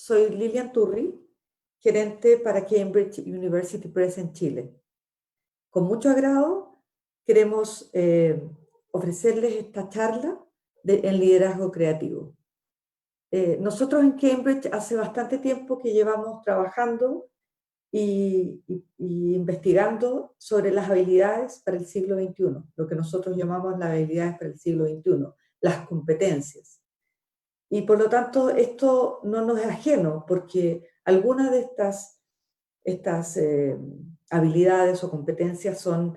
Soy Lilian Turri, gerente para Cambridge University Press en Chile. Con mucho agrado queremos ofrecerles esta charla en liderazgo creativo. Nosotros en Cambridge hace bastante tiempo que llevamos trabajando y investigando sobre las habilidades para el siglo XXI, lo que nosotros llamamos las habilidades para el siglo XXI, las competencias. Y por lo tanto, esto no nos es ajeno, porque algunas de estas habilidades o competencias son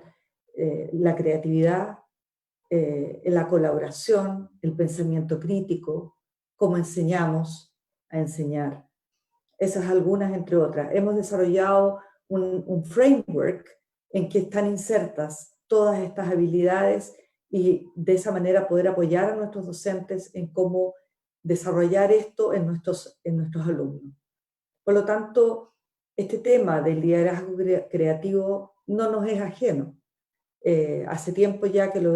la creatividad, la colaboración, el pensamiento crítico, cómo enseñamos a enseñar. Esas algunas, entre otras. Hemos desarrollado un framework en que están insertas todas estas habilidades y de esa manera poder apoyar a nuestros docentes en cómo desarrollar esto en nuestros alumnos. Por lo tanto, este tema del liderazgo creativo no nos es ajeno. Hace tiempo ya que nos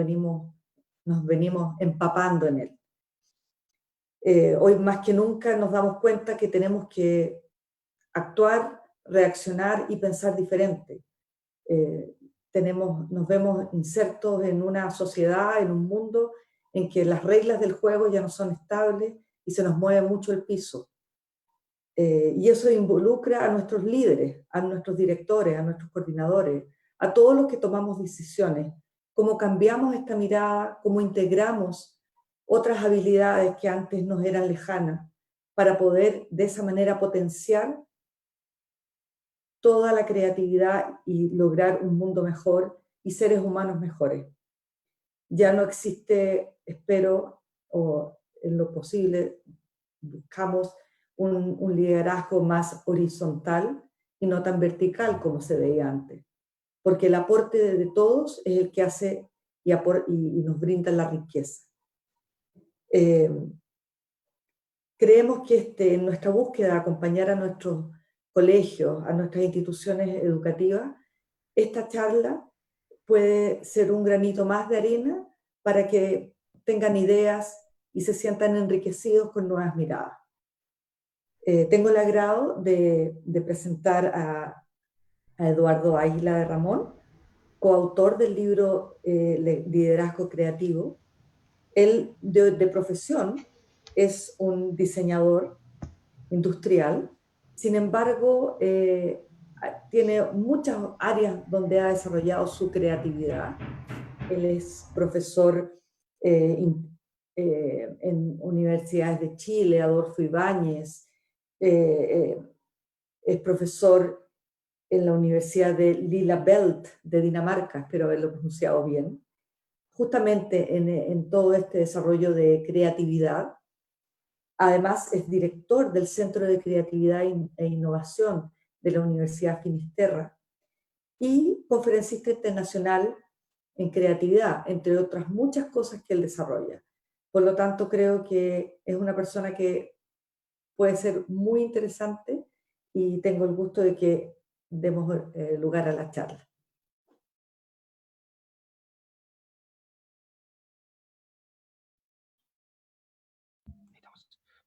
venimos empapando en él. Hoy más que nunca nos damos cuenta que tenemos que actuar, reaccionar y pensar diferente. Nos vemos insertos en una sociedad, en un mundo en que las reglas del juego ya no son estables y se nos mueve mucho el piso. Y eso involucra a nuestros líderes, a nuestros directores, a nuestros coordinadores, a todos los que tomamos decisiones, cómo cambiamos esta mirada, cómo integramos otras habilidades que antes nos eran lejanas, para poder de esa manera potenciar toda la creatividad y lograr un mundo mejor y seres humanos mejores. Ya no existe, espero, o en lo posible, buscamos un liderazgo más horizontal y no tan vertical como se veía antes, porque el aporte de todos es el que hace y nos brinda la riqueza. Creemos que en nuestra búsqueda de acompañar a nuestros colegios, a nuestras instituciones educativas, esta charla puede ser un granito más de arena para que tengan ideas y se sientan enriquecidos con nuevas miradas. Tengo el agrado de presentar a Eduardo Águila de Ramón, coautor del libro Liderazgo Creativo. Él, de profesión, es un diseñador industrial, sin embargo, tiene muchas áreas donde ha desarrollado su creatividad. Él es profesor en universidades de Chile, Adolfo Ibáñez, es profesor en la Universidad de Lillabelt de Dinamarca, espero haberlo pronunciado bien, justamente en todo este desarrollo de creatividad. Además, es director del Centro de Creatividad e Innovación de la Universidad Finisterra y conferencista internacional en creatividad, entre otras muchas cosas que él desarrolla. Por lo tanto, creo que es una persona que puede ser muy interesante y tengo el gusto de que demos lugar a la charla.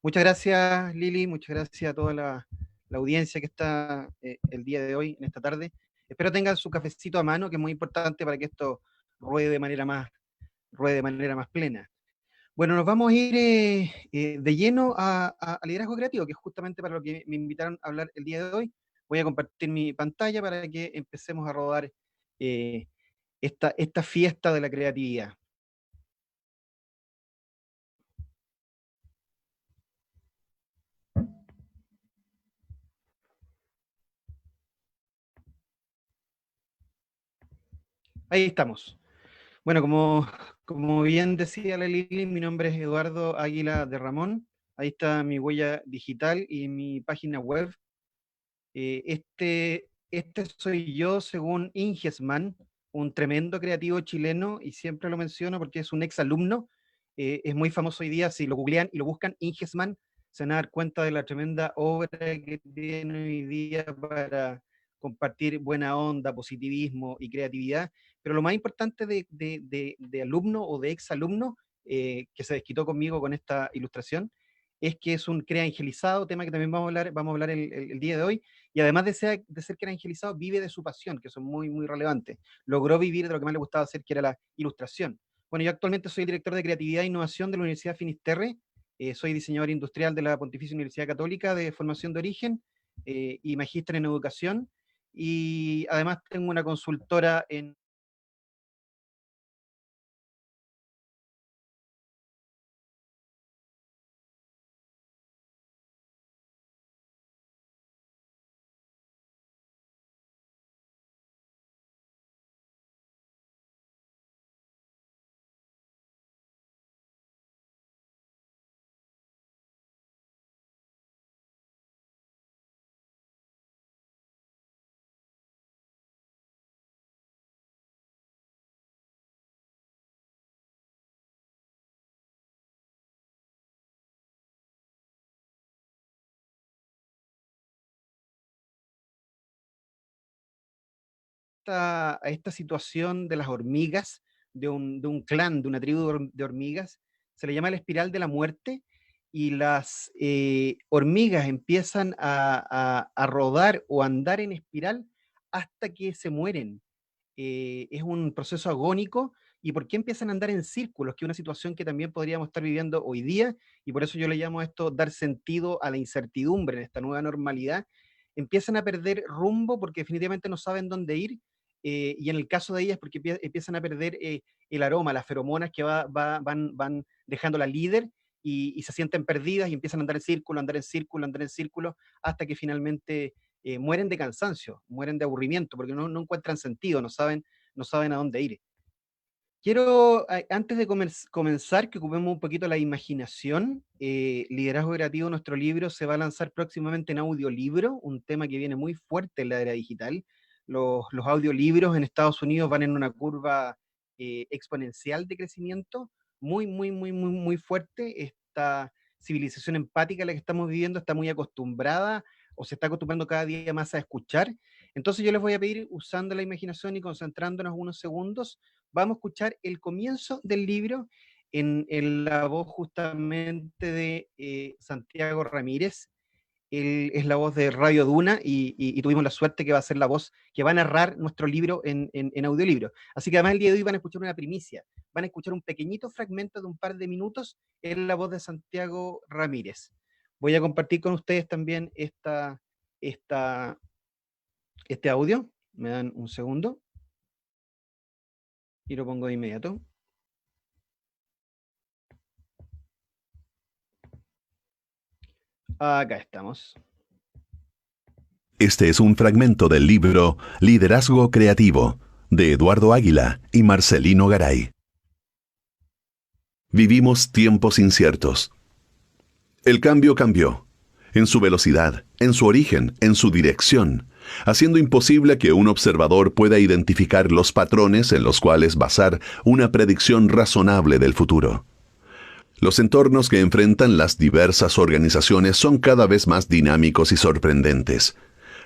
Muchas gracias, Lili, muchas gracias a toda la audiencia que está el día de hoy, en esta tarde. Espero tengan su cafecito a mano, que es muy importante para que esto ruede de manera más plena. Bueno, nos vamos a ir de lleno a liderazgo creativo, que es justamente para lo que me invitaron a hablar el día de hoy. Voy a compartir mi pantalla para que empecemos a rodar esta fiesta de la creatividad. Ahí estamos. Bueno, como bien decía la Lili, mi nombre es Eduardo Águila de Ramón. Ahí está mi huella digital y mi página web. Este soy yo según Ingesman, un tremendo creativo chileno, y siempre lo menciono porque es un ex alumno. Es muy famoso hoy día. Si lo googlean y lo buscan, Ingesman, se van a dar cuenta de la tremenda obra que tiene hoy día para compartir buena onda, positivismo y creatividad. Pero lo más importante de alumno o de ex alumno que se desquitó conmigo con esta ilustración es que es un creangelizado, tema que también vamos a hablar el día de hoy, y además de ser creangelizado, vive de su pasión, que eso es muy, muy relevante. Logró vivir de lo que más le gustaba hacer, que era la ilustración. Bueno, yo actualmente soy el director de Creatividad e Innovación de la Universidad Finisterre, soy diseñador industrial de la Pontificia Universidad Católica de formación de origen, y magíster en educación, y además tengo una consultora en a esta situación de las hormigas, de un clan, de una tribu de hormigas, se le llama la espiral de la muerte, y las hormigas empiezan a rodar o andar en espiral hasta que se mueren. Es un proceso agónico. ¿Y por qué empiezan a andar en círculos? Que es una situación que también podríamos estar viviendo hoy día, y por eso yo le llamo a esto dar sentido a la incertidumbre en esta nueva normalidad. Empiezan a perder rumbo porque definitivamente no saben dónde ir, y en el caso de ellas porque empiezan a perder el aroma, las feromonas que van dejando la líder, y se sienten perdidas y empiezan a andar en círculo, andar en círculo, andar en círculo, hasta que finalmente mueren de cansancio, mueren de aburrimiento, porque no encuentran sentido, no saben a dónde ir. Quiero, antes de comenzar, que ocupemos un poquito la imaginación. Liderazgo Creativo, nuestro libro, se va a lanzar próximamente en audiolibro, un tema que viene muy fuerte en la era digital. Los audiolibros en Estados Unidos van en una curva exponencial de crecimiento, muy, muy, muy, muy, muy fuerte. Esta civilización empática a la que estamos viviendo está muy acostumbrada, o se está acostumbrando cada día más a escuchar. Entonces yo les voy a pedir, usando la imaginación y concentrándonos unos segundos, vamos a escuchar el comienzo del libro en la voz justamente de Santiago Ramírez. Él es la voz de Radio Duna, y tuvimos la suerte que va a ser la voz que va a narrar nuestro libro en audiolibro. Así que además el día de hoy van a escuchar una primicia, van a escuchar un pequeñito fragmento de un par de minutos en la voz de Santiago Ramírez. Voy a compartir con ustedes también este audio. Me dan un segundo y lo pongo de inmediato. Acá estamos. Este es un fragmento del libro Liderazgo Creativo, de Eduardo Águila y Marcelino Garay. Vivimos tiempos inciertos. El cambio cambió, en su velocidad, en su origen, en su dirección, haciendo imposible que un observador pueda identificar los patrones en los cuales basar una predicción razonable del futuro. Los entornos que enfrentan las diversas organizaciones son cada vez más dinámicos y sorprendentes.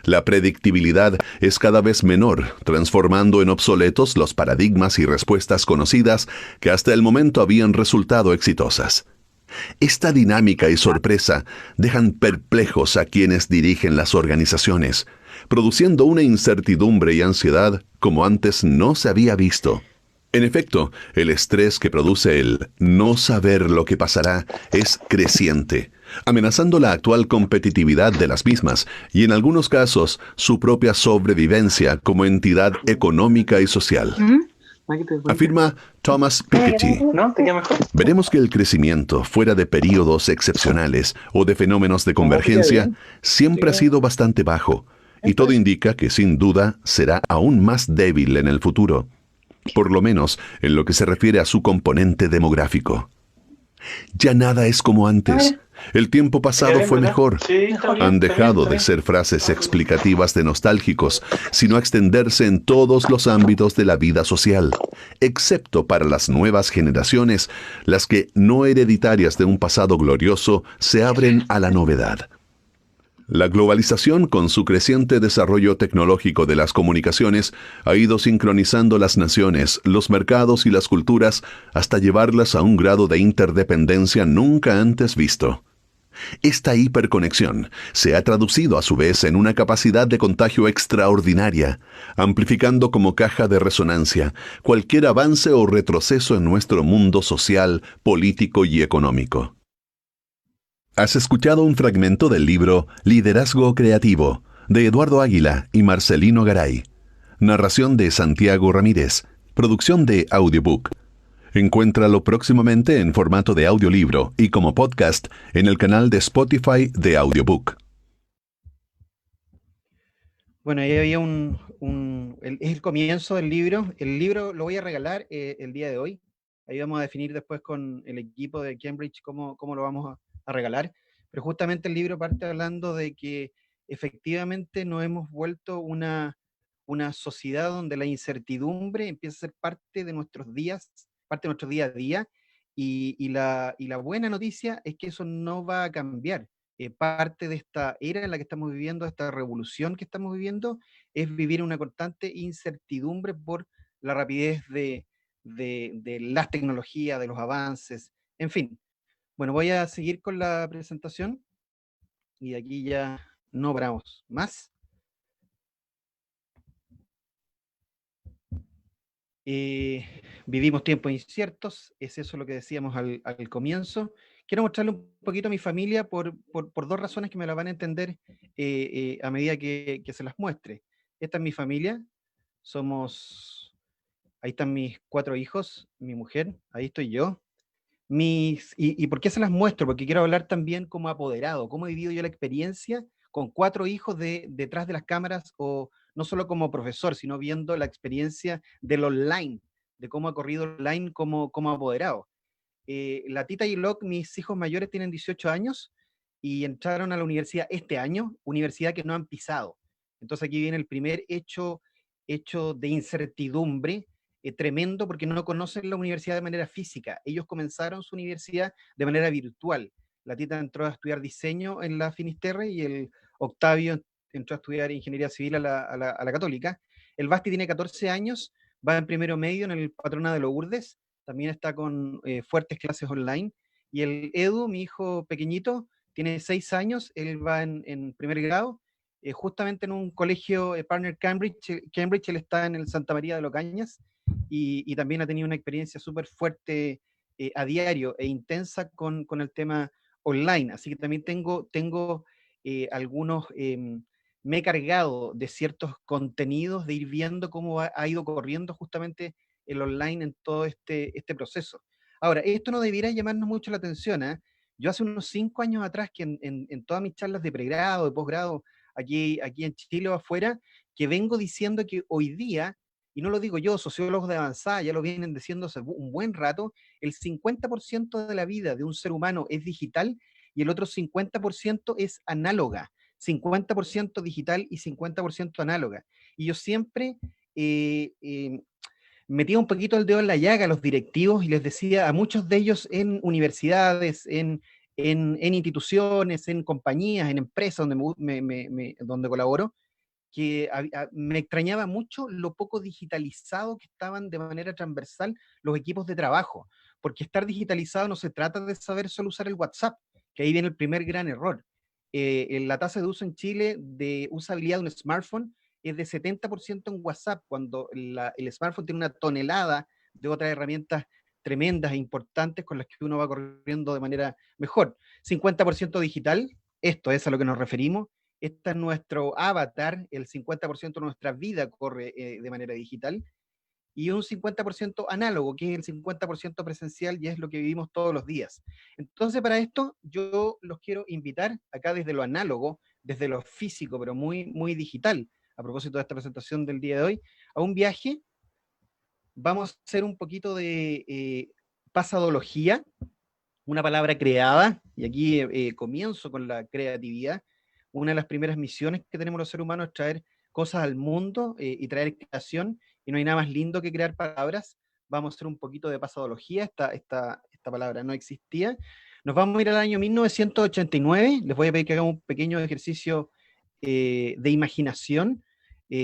La predictibilidad es cada vez menor, transformando en obsoletos los paradigmas y respuestas conocidas que hasta el momento habían resultado exitosas. Esta dinámica y sorpresa dejan perplejos a quienes dirigen las organizaciones, produciendo una incertidumbre y ansiedad como antes no se había visto. En efecto, el estrés que produce el no saber lo que pasará es creciente, amenazando la actual competitividad de las mismas y en algunos casos su propia sobrevivencia como entidad económica y social. Afirma Thomas Piketty. Veremos que el crecimiento fuera de períodos excepcionales o de fenómenos de convergencia siempre ha sido bastante bajo, y todo indica que sin duda será aún más débil en el futuro, por lo menos en lo que se refiere a su componente demográfico. Ya nada es como antes. El tiempo pasado fue mejor. Han dejado de ser frases explicativas de nostálgicos, sino a extenderse en todos los ámbitos de la vida social, excepto para las nuevas generaciones, las que, no hereditarias de un pasado glorioso, se abren a la novedad. La globalización, con su creciente desarrollo tecnológico de las comunicaciones, ha ido sincronizando las naciones, los mercados y las culturas hasta llevarlas a un grado de interdependencia nunca antes visto. Esta hiperconexión se ha traducido a su vez en una capacidad de contagio extraordinaria, amplificando como caja de resonancia cualquier avance o retroceso en nuestro mundo social, político y económico. Has escuchado un fragmento del libro Liderazgo Creativo, de Eduardo Águila y Marcelino Garay. Narración de Santiago Ramírez. Producción de Audiobook. Encuéntralo próximamente en formato de audiolibro y como podcast en el canal de Spotify de Audiobook. Bueno, ahí había es el comienzo del libro. El libro lo voy a regalar el día de hoy. Ahí vamos a definir después con el equipo de Cambridge cómo lo vamos a regalar. Pero justamente el libro parte hablando de que efectivamente nos hemos vuelto una sociedad donde la incertidumbre empieza a ser parte de nuestros días, parte de nuestro día a día, y la buena noticia es que eso no va a cambiar. Parte de esta era en la que estamos viviendo, esta revolución que estamos viviendo, es vivir una constante incertidumbre por la rapidez de las tecnologías, de los avances, en fin. Bueno, voy a seguir con la presentación y de aquí ya no paramos más. Vivimos tiempos inciertos, es eso lo que decíamos al comienzo. Quiero mostrarle un poquito a mi familia por dos razones que me la van a entender a medida que se las muestre. Esta es mi familia, ahí están mis 4 hijos, mi mujer, ahí estoy yo. ¿Y por qué se las muestro? Porque quiero hablar también como apoderado, cómo he vivido yo la experiencia con 4 hijos detrás de las cámaras, o no solo como profesor, sino viendo la experiencia del online, de cómo ha corrido online como apoderado. La Tita y Locke, mis hijos mayores, tienen 18 años y entraron a la universidad este año, universidad que no han pisado. Entonces aquí viene el primer hecho de incertidumbre tremendo, porque no conocen la universidad de manera física. Ellos comenzaron su universidad de manera virtual. La Tita entró a estudiar diseño en la Finisterre y el Octavio entró a estudiar ingeniería civil a la Católica. El Basti tiene 14 años, va en primero medio en el Patrona de Lourdes, también está con fuertes clases online. Y el Edu, mi hijo pequeñito, tiene 6 años, él va en primer grado, justamente en un colegio Partner Cambridge. Cambridge, él está en el Santa María de Locañas, y también ha tenido una experiencia súper fuerte a diario e intensa con el tema online. Así que también tengo algunos, me he cargado de ciertos contenidos, de ir viendo cómo ha ido corriendo justamente el online en todo este proceso. Ahora, esto no debiera llamarnos mucho la atención, ¿eh? Yo hace unos 5 años atrás, que en todas mis charlas de pregrado, de posgrado, aquí en Chile o afuera, que vengo diciendo que hoy día, y no lo digo yo, sociólogos de avanzada ya lo vienen diciendo hace un buen rato, el 50% de la vida de un ser humano es digital y el otro 50% es análoga. 50% digital y 50% análoga. Y yo siempre metía un poquito el dedo en la llaga a los directivos y les decía a muchos de ellos en universidades, en instituciones, en compañías, en empresas donde colaboro, que me extrañaba mucho lo poco digitalizado que estaban de manera transversal los equipos de trabajo, porque estar digitalizado no se trata de saber solo usar el WhatsApp, que ahí viene el primer gran error. La tasa de uso en Chile de usabilidad de un smartphone es de 70% en WhatsApp, cuando el smartphone tiene una tonelada de otras herramientas tremendas e importantes con las que uno va corriendo de manera mejor. 50% digital, esto es a lo que nos referimos. Este es nuestro avatar, el 50% de nuestra vida corre de manera digital, y un 50% análogo, que es el 50% presencial, y es lo que vivimos todos los días. Entonces, para esto, yo los quiero invitar acá desde lo análogo, desde lo físico, pero muy, muy digital, a propósito de esta presentación del día de hoy, a un viaje. Vamos a hacer un poquito de pasadología, una palabra creada, y aquí comienzo con la creatividad. Una de las primeras misiones que tenemos los seres humanos es traer cosas al mundo y traer creación, y no hay nada más lindo que crear palabras. Vamos a hacer un poquito de pasadología, esta palabra no existía. Nos vamos a ir al año 1989, les voy a pedir que hagamos un pequeño ejercicio de imaginación.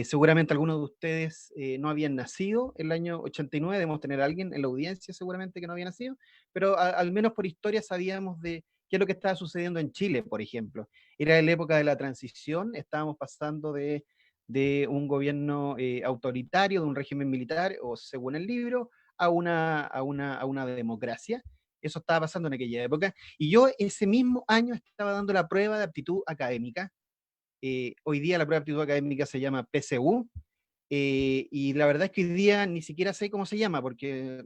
Seguramente algunos de ustedes no habían nacido en el año 89, debemos tener a alguien en la audiencia seguramente que no había nacido, pero al menos por historia sabíamos de qué es lo que estaba sucediendo en Chile, por ejemplo. Era la época de la transición, estábamos pasando de un gobierno autoritario, de un régimen militar, o según el libro, a una democracia. Eso estaba pasando en aquella época. Y yo ese mismo año estaba dando la prueba de aptitud académica. Hoy día la prueba de aptitud académica se llama PSU, y la verdad es que hoy día ni siquiera sé cómo se llama, porque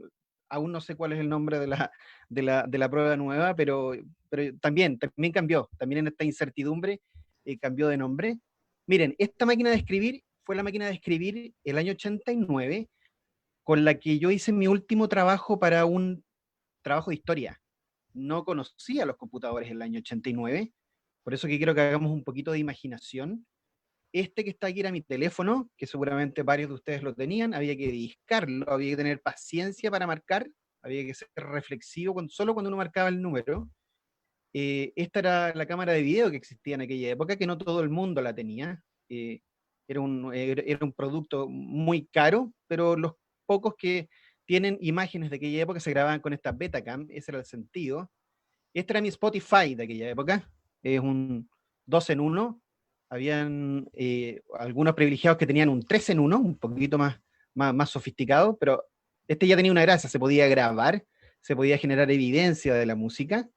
aún no sé cuál es el nombre de la prueba nueva, pero también cambió, también en esta incertidumbre cambió de nombre. Miren, esta máquina de escribir fue la máquina de escribir el año 89, con la que yo hice mi último trabajo para un trabajo de historia. No conocía los computadores en el año 89, por eso que quiero que hagamos un poquito de imaginación. Este que está aquí era mi teléfono, que seguramente varios de ustedes lo tenían, había que discarlo, había que tener paciencia para marcar, había que ser reflexivo solo cuando uno marcaba el número. Esta era la cámara de video que existía en aquella época, que no todo el mundo la tenía. Era un producto muy caro, pero los pocos que tienen imágenes de aquella época se grababan con esta Betacam, ese era el sentido. Este era mi Spotify de aquella época, es un 2 en 1. Habían algunos privilegiados que tenían un 3 en 1, un poquito más sofisticado, pero este ya tenía una gracia, se podía grabar, se podía generar evidencia de la música.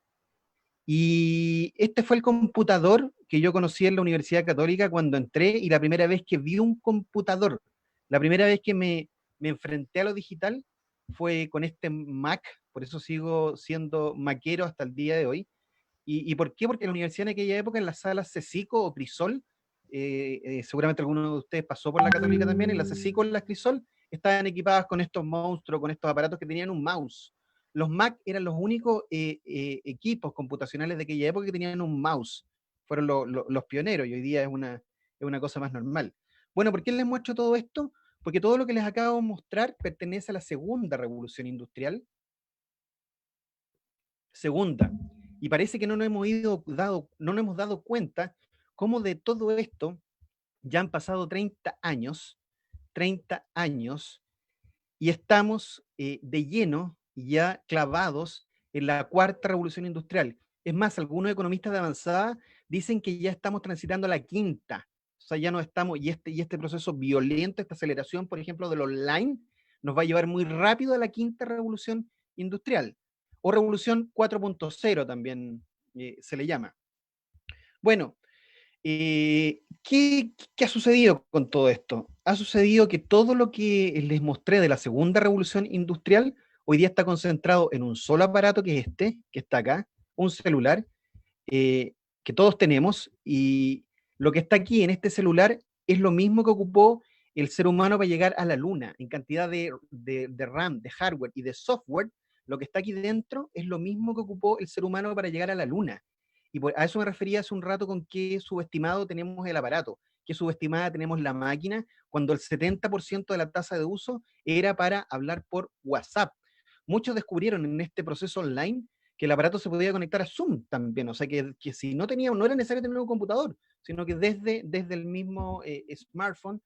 Y este fue el computador que yo conocí en la Universidad Católica cuando entré, y la primera vez que vi un computador, la primera vez que me enfrenté a lo digital fue con este Mac, por eso sigo siendo maquero hasta el día de hoy. ¿Y por qué? Porque en la universidad en aquella época, en las salas CECICO o Crisol, seguramente alguno de ustedes pasó por la Católica también, en la CECICO o en la Crisol, estaban equipadas con estos monstruos, con estos aparatos que tenían un mouse. Los Mac eran los únicos equipos computacionales de aquella época que tenían un mouse. Fueron los pioneros, y hoy día es una cosa más normal. Bueno, ¿por qué les muestro todo esto? Porque todo lo que les acabo de mostrar pertenece a la segunda revolución industrial. Segunda. Y parece que no nos hemos dado cuenta cómo de todo esto ya han pasado 30 años, y estamos de lleno ya clavados en la cuarta revolución industrial. Es más, algunos economistas de avanzada dicen que ya estamos transitando a la quinta. O sea, ya no estamos, y este proceso violento, esta aceleración, por ejemplo, del online, nos va a llevar muy rápido a la quinta revolución industrial. O revolución 4.0 también se le llama. Bueno, ¿qué ha sucedido con todo esto? Ha sucedido que todo lo que les mostré de la segunda revolución industrial hoy día está concentrado en un solo aparato, que es este, que está acá, un celular, que todos tenemos, y lo que está aquí en este celular es lo mismo que ocupó el ser humano para llegar a la luna, en cantidad de RAM, de hardware y de software. Lo que está aquí dentro es lo mismo que ocupó el ser humano para llegar a la luna. Y a eso me refería hace un rato con qué subestimado tenemos el aparato, qué subestimada tenemos la máquina, cuando el 70% de la tasa de uso era para hablar por WhatsApp. Muchos descubrieron en este proceso online que el aparato se podía conectar a Zoom también, o sea que si no era necesario tener un computador, sino que desde el mismo smartphone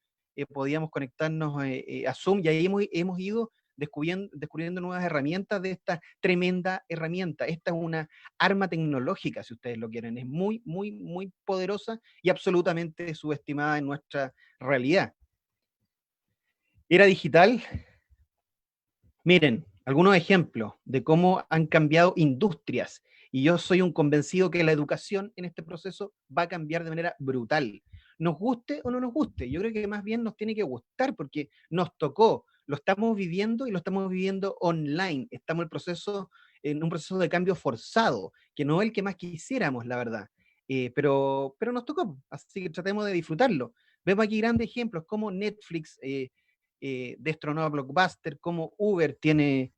podíamos conectarnos a Zoom, y ahí hemos ido descubriendo nuevas herramientas de esta tremenda herramienta. Esta es una arma tecnológica, si ustedes lo quieren, es muy, muy, muy poderosa y absolutamente subestimada en nuestra realidad. Era digital. Miren, algunos ejemplos de cómo han cambiado industrias, y yo soy un convencido que la educación en este proceso va a cambiar de manera brutal. Nos guste o no nos guste, yo creo que más bien nos tiene que gustar, porque nos tocó, lo estamos viviendo, y lo estamos viviendo online. Estamos en un proceso de cambio forzado, que no es el que más quisiéramos, la verdad. Pero nos tocó, así que tratemos de disfrutarlo. Vemos aquí grandes ejemplos como Netflix, destronó a Blockbuster, como Uber tiene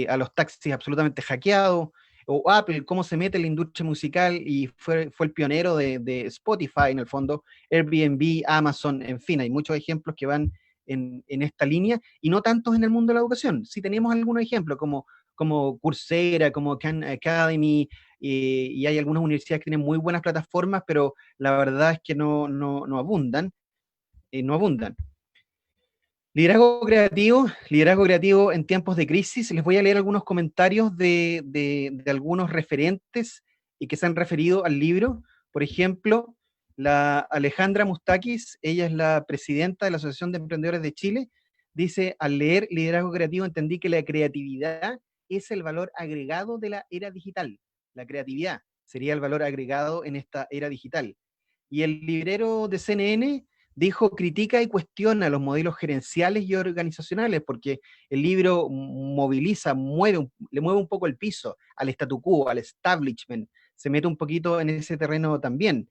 a los taxis absolutamente hackeados, o Apple, cómo se mete en la industria musical y fue el pionero de Spotify, en el fondo, Airbnb, Amazon, en fin, hay muchos ejemplos que van en esta línea, y no tantos en el mundo de la educación. Sí tenemos algunos ejemplos, como Coursera, como Khan Academy, y hay algunas universidades que tienen muy buenas plataformas, pero la verdad es que no abundan. Liderazgo creativo en tiempos de crisis. Les voy a leer algunos comentarios de algunos referentes y que se han referido al libro. Por ejemplo, la Alejandra Mustakis, ella es la presidenta de la Asociación de Emprendedores de Chile, dice: al leer Liderazgo Creativo entendí que la creatividad es el valor agregado de la era digital. La creatividad sería el valor agregado en esta era digital. Y el librero de CNN dijo: critica y cuestiona los modelos gerenciales y organizacionales, porque el libro moviliza, le mueve un poco el piso al statu quo, al establishment, se mete un poquito en ese terreno también.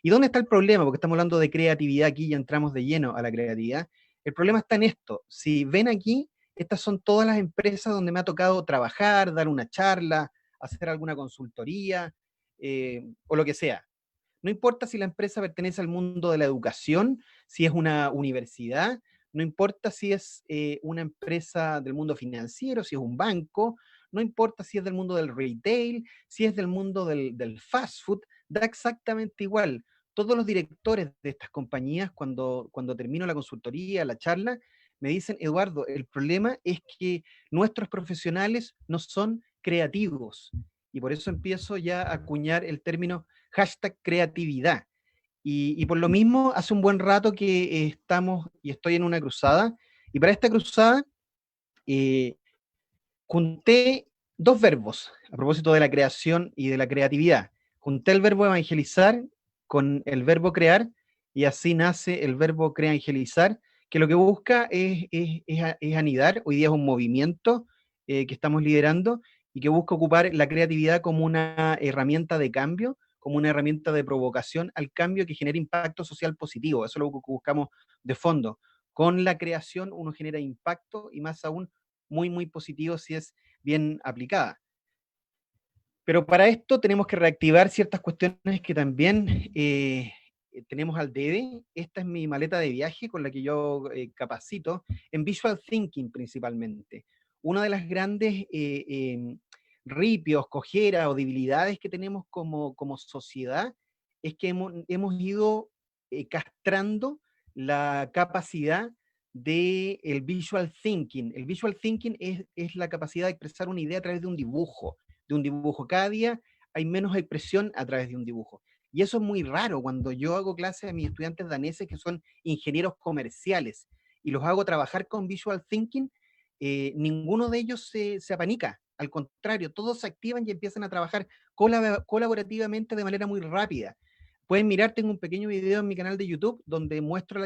¿Y dónde está el problema? Porque estamos hablando de creatividad aquí y entramos de lleno a la creatividad. El problema está en esto. Si ven aquí, estas son todas las empresas donde me ha tocado trabajar, dar una charla, hacer alguna consultoría, o lo que sea. No importa si la empresa pertenece al mundo de la educación, si es una universidad, no importa si es una empresa del mundo financiero, si es un banco, no importa si es del mundo del retail, si es del mundo del fast food, da exactamente igual. Todos los directores de estas compañías, cuando termino la consultoría, la charla, me dicen: Eduardo, el problema es que nuestros profesionales no son creativos. Y por eso empiezo ya a acuñar el término #creatividad. Y por lo mismo, hace un buen rato que estamos y estoy en una cruzada, y para esta cruzada junté dos verbos a propósito de la creación y de la creatividad. Junté el verbo evangelizar con el verbo crear, y así nace el verbo creangelizar, que lo que busca es anidar. Hoy día es un movimiento que estamos liderando y que busca ocupar la creatividad como una herramienta de cambio, como una herramienta de provocación al cambio que genera impacto social positivo. Eso es lo que buscamos de fondo. Con la creación uno genera impacto, y más aún muy, muy positivo si es bien aplicada. Pero para esto tenemos que reactivar ciertas cuestiones que también tenemos al debe. Esta es mi maleta de viaje con la que yo capacito en Visual Thinking principalmente. Una de las grandes ripios, cojeras o debilidades que tenemos como sociedad es que hemos ido castrando la capacidad del visual thinking. El visual thinking es la capacidad de expresar una idea a través de un dibujo. Cada día hay menos expresión a través de un dibujo. Y eso es muy raro cuando yo hago clases a mis estudiantes daneses que son ingenieros comerciales y los hago trabajar con visual thinking. Ninguno de ellos se apanica. Al contrario, todos se activan y empiezan a trabajar colaborativamente de manera muy rápida. Pueden mirar, tengo un pequeño video en mi canal de YouTube donde muestro una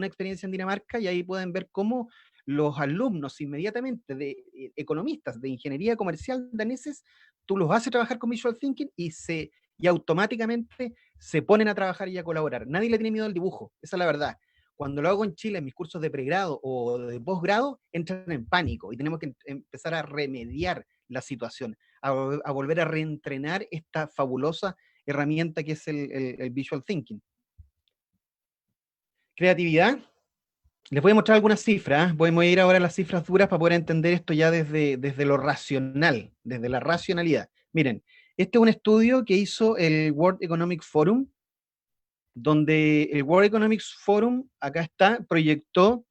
experiencia en Dinamarca, y ahí pueden ver cómo los alumnos inmediatamente de economistas de ingeniería comercial daneses, tú los haces trabajar con Visual Thinking y automáticamente se ponen a trabajar y a colaborar. Nadie le tiene miedo al dibujo, esa es la verdad. Cuando lo hago en Chile, en mis cursos de pregrado o de posgrado, entran en pánico y tenemos que empezar a remediar la situación, a volver a reentrenar esta fabulosa herramienta que es el Visual Thinking. Creatividad. Les voy a mostrar algunas cifras. Voy a ir ahora a las cifras duras para poder entender esto ya desde lo racional, desde la racionalidad. Miren, este es un estudio que hizo el World Economic Forum, donde el World Economic Forum, acá está, proyectó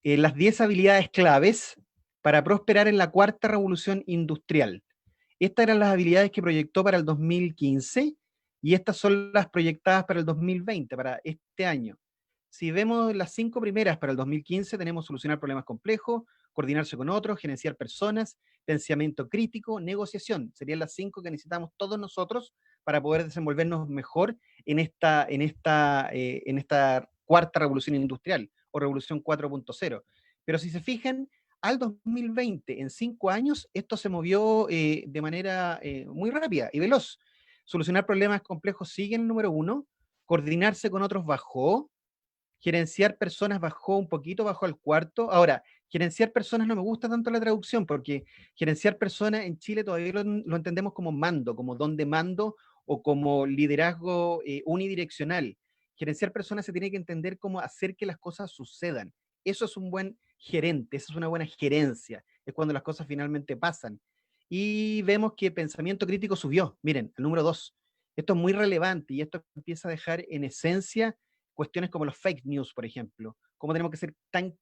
las 10 habilidades claves para prosperar en la cuarta revolución industrial. Estas eran las habilidades que proyectó para el 2015, y estas son las proyectadas para el 2020, para este año. Si vemos las 5 primeras para el 2015, tenemos solucionar problemas complejos, coordinarse con otros, gerenciar personas, pensamiento crítico, negociación. Serían las 5 que necesitamos todos nosotros para poder desenvolvernos mejor en esta cuarta revolución industrial o revolución 4.0. Pero si se fijan, al 2020, en 5 años, esto se movió de manera muy rápida y veloz. Solucionar problemas complejos sigue en el número 1, coordinarse con otros bajó, gerenciar personas bajó un poquito, bajó al cuarto. Ahora, gerenciar personas no me gusta tanto la traducción, porque gerenciar personas en Chile todavía lo entendemos como mando, como don de mando o como liderazgo unidireccional. Gerenciar personas se tiene que entender como hacer que las cosas sucedan. Eso es un buen gerente, eso es una buena gerencia, es cuando las cosas finalmente pasan. Y vemos que pensamiento crítico subió, miren, el número 2. Esto es muy relevante y esto empieza a dejar en esencia cuestiones como los fake news, por ejemplo, cómo tenemos que ser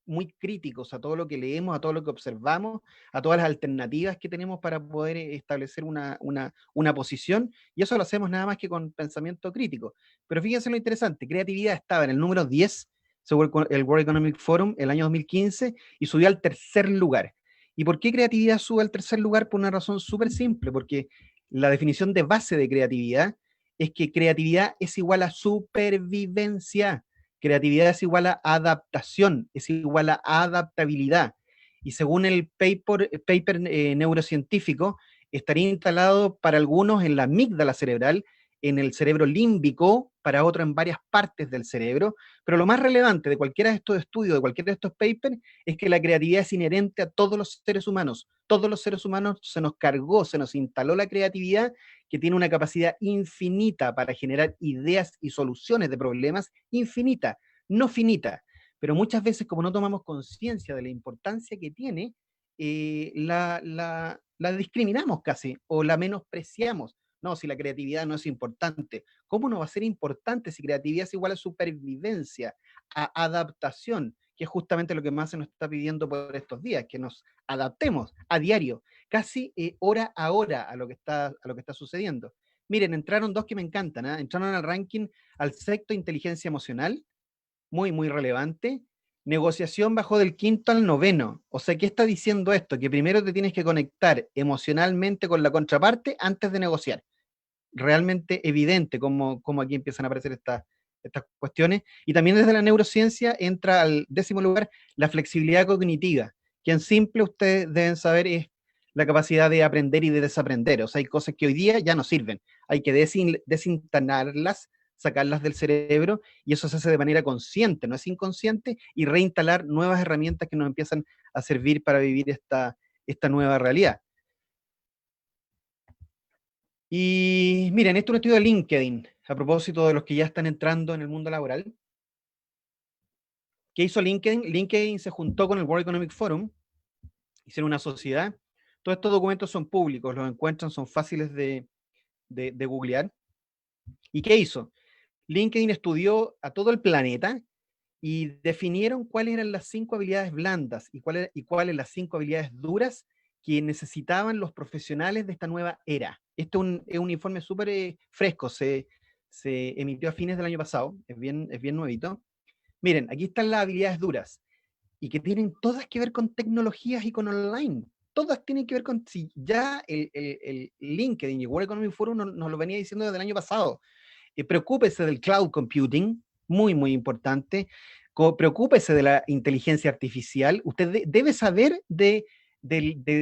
muy críticos a todo lo que leemos, a todo lo que observamos, a todas las alternativas que tenemos para poder establecer una posición, y eso lo hacemos nada más que con pensamiento crítico. Pero fíjense lo interesante, creatividad estaba en el número 10, según el World Economic Forum, el año 2015, y subió al tercer lugar. ¿Y por qué creatividad sube al tercer lugar? Por una razón súper simple, porque la definición de base de creatividad es que creatividad es igual a supervivencia. Creatividad es igual a adaptación, es igual a adaptabilidad. Y según el paper neurocientífico, estaría instalado para algunos en la amígdala cerebral, en el cerebro límbico, para otros en varias partes del cerebro. Pero lo más relevante de cualquiera de estos estudios, de cualquiera de estos papers, es que la creatividad es inherente a todos los seres humanos. Todos los seres humanos se nos cargó, se nos instaló la creatividad, que tiene una capacidad infinita para generar ideas y soluciones de problemas, infinita, no finita. Pero muchas veces, como no tomamos conciencia de la importancia que tiene, la discriminamos casi, o la menospreciamos. No, si la creatividad no es importante, ¿cómo no va a ser importante si creatividad es igual a supervivencia, a adaptación, que es justamente lo que más se nos está pidiendo por estos días, que nos adaptemos a diario, casi hora a hora a lo que está sucediendo? Miren, entraron dos que me encantan, ¿eh? Entraron al ranking al sexto, inteligencia emocional, muy, muy relevante. Negociación bajó del quinto al noveno. O sea, ¿qué está diciendo esto? Que primero te tienes que conectar emocionalmente con la contraparte antes de negociar. Realmente evidente cómo aquí empiezan a aparecer estas cuestiones. Y también desde la neurociencia entra al 10º lugar la flexibilidad cognitiva, que en simple ustedes deben saber es la capacidad de aprender y de desaprender. O sea, hay cosas que hoy día ya no sirven. Hay que desinstalarlas, sacarlas del cerebro, y eso se hace de manera consciente, no es inconsciente, y reinstalar nuevas herramientas que nos empiezan a servir para vivir esta nueva realidad. Y miren, esto es un estudio de LinkedIn, a propósito de los que ya están entrando en el mundo laboral. ¿Qué hizo LinkedIn? LinkedIn se juntó con el World Economic Forum, hicieron una sociedad. Todos estos documentos son públicos, los encuentran, son fáciles de googlear. ¿Y qué hizo? LinkedIn estudió a todo el planeta y definieron cuáles eran las 5 habilidades blandas y cuáles las 5 habilidades duras que necesitaban los profesionales de esta nueva era. Este es un informe súper fresco, se emitió a fines del año pasado, es bien nuevito. Miren, aquí están las habilidades duras, y que tienen todas que ver con tecnologías y con online. Todas tienen que ver con, si ya el LinkedIn y el World Economic Forum nos lo venía diciendo desde el año pasado. Preocúpese del cloud computing, muy, muy importante. Preocúpese de la inteligencia artificial. Usted debe saber de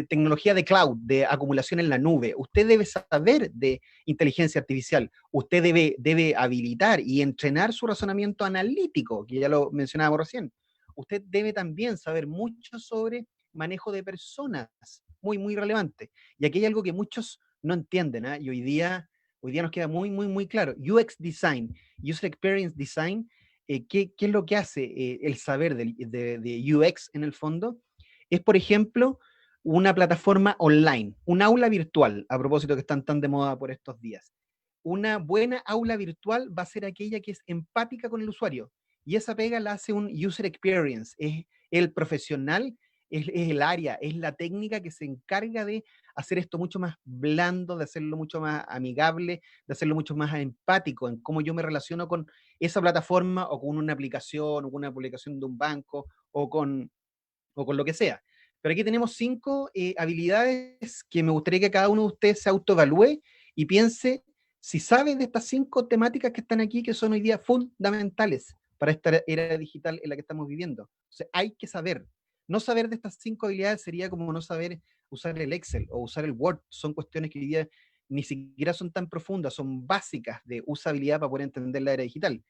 tecnología de cloud, de acumulación en la nube. Usted debe saber de inteligencia artificial. Usted debe habilitar y entrenar su razonamiento analítico, que ya lo mencionábamos recién. Usted debe también saber mucho sobre manejo de personas, muy, muy relevante. Y aquí hay algo que muchos no entienden, ¿eh? Y hoy día nos queda muy, muy, muy claro. UX Design, User Experience Design, ¿qué es lo que hace el saber de UX en el fondo? Es, por ejemplo, una plataforma online, un aula virtual, a propósito que están tan de moda por estos días. Una buena aula virtual va a ser aquella que es empática con el usuario, y esa pega la hace un User Experience, es el profesional, es el área, es la técnica que se encarga de hacer esto mucho más blando, de hacerlo mucho más amigable, de hacerlo mucho más empático en cómo yo me relaciono con esa plataforma o con una aplicación o con una publicación de un banco o con lo que sea. Pero aquí tenemos 5 habilidades que me gustaría que cada uno de ustedes se autoevalúe y piense si sabe de estas 5 temáticas que están aquí, que son hoy día fundamentales para esta era digital en la que estamos viviendo. O sea, hay que saber. No saber de estas 5 habilidades sería como no saber usar el Excel o usar el Word. Son cuestiones que hoy día ni siquiera son tan profundas, son básicas de usabilidad para poder entender la era digital.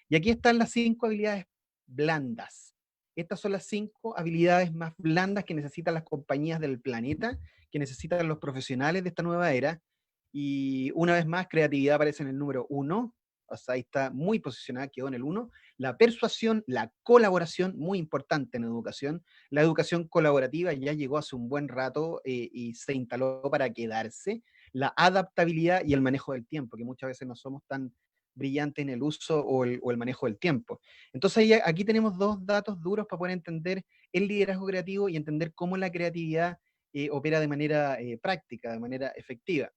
Y aquí están las 5 habilidades blandas. Estas son las 5 habilidades más blandas que necesitan las compañías del planeta, que necesitan los profesionales de esta nueva era. Y una vez más, creatividad aparece en el número 1, o sea, ahí está muy posicionada, quedó en el 1. La persuasión, la colaboración, muy importante en educación. La educación colaborativa ya llegó hace un buen rato y se instaló para quedarse. La adaptabilidad y el manejo del tiempo, que muchas veces no somos tan brillante en el uso o el manejo del tiempo. Entonces aquí tenemos dos datos duros para poder entender el liderazgo creativo y entender cómo la creatividad opera de manera práctica, de manera efectiva.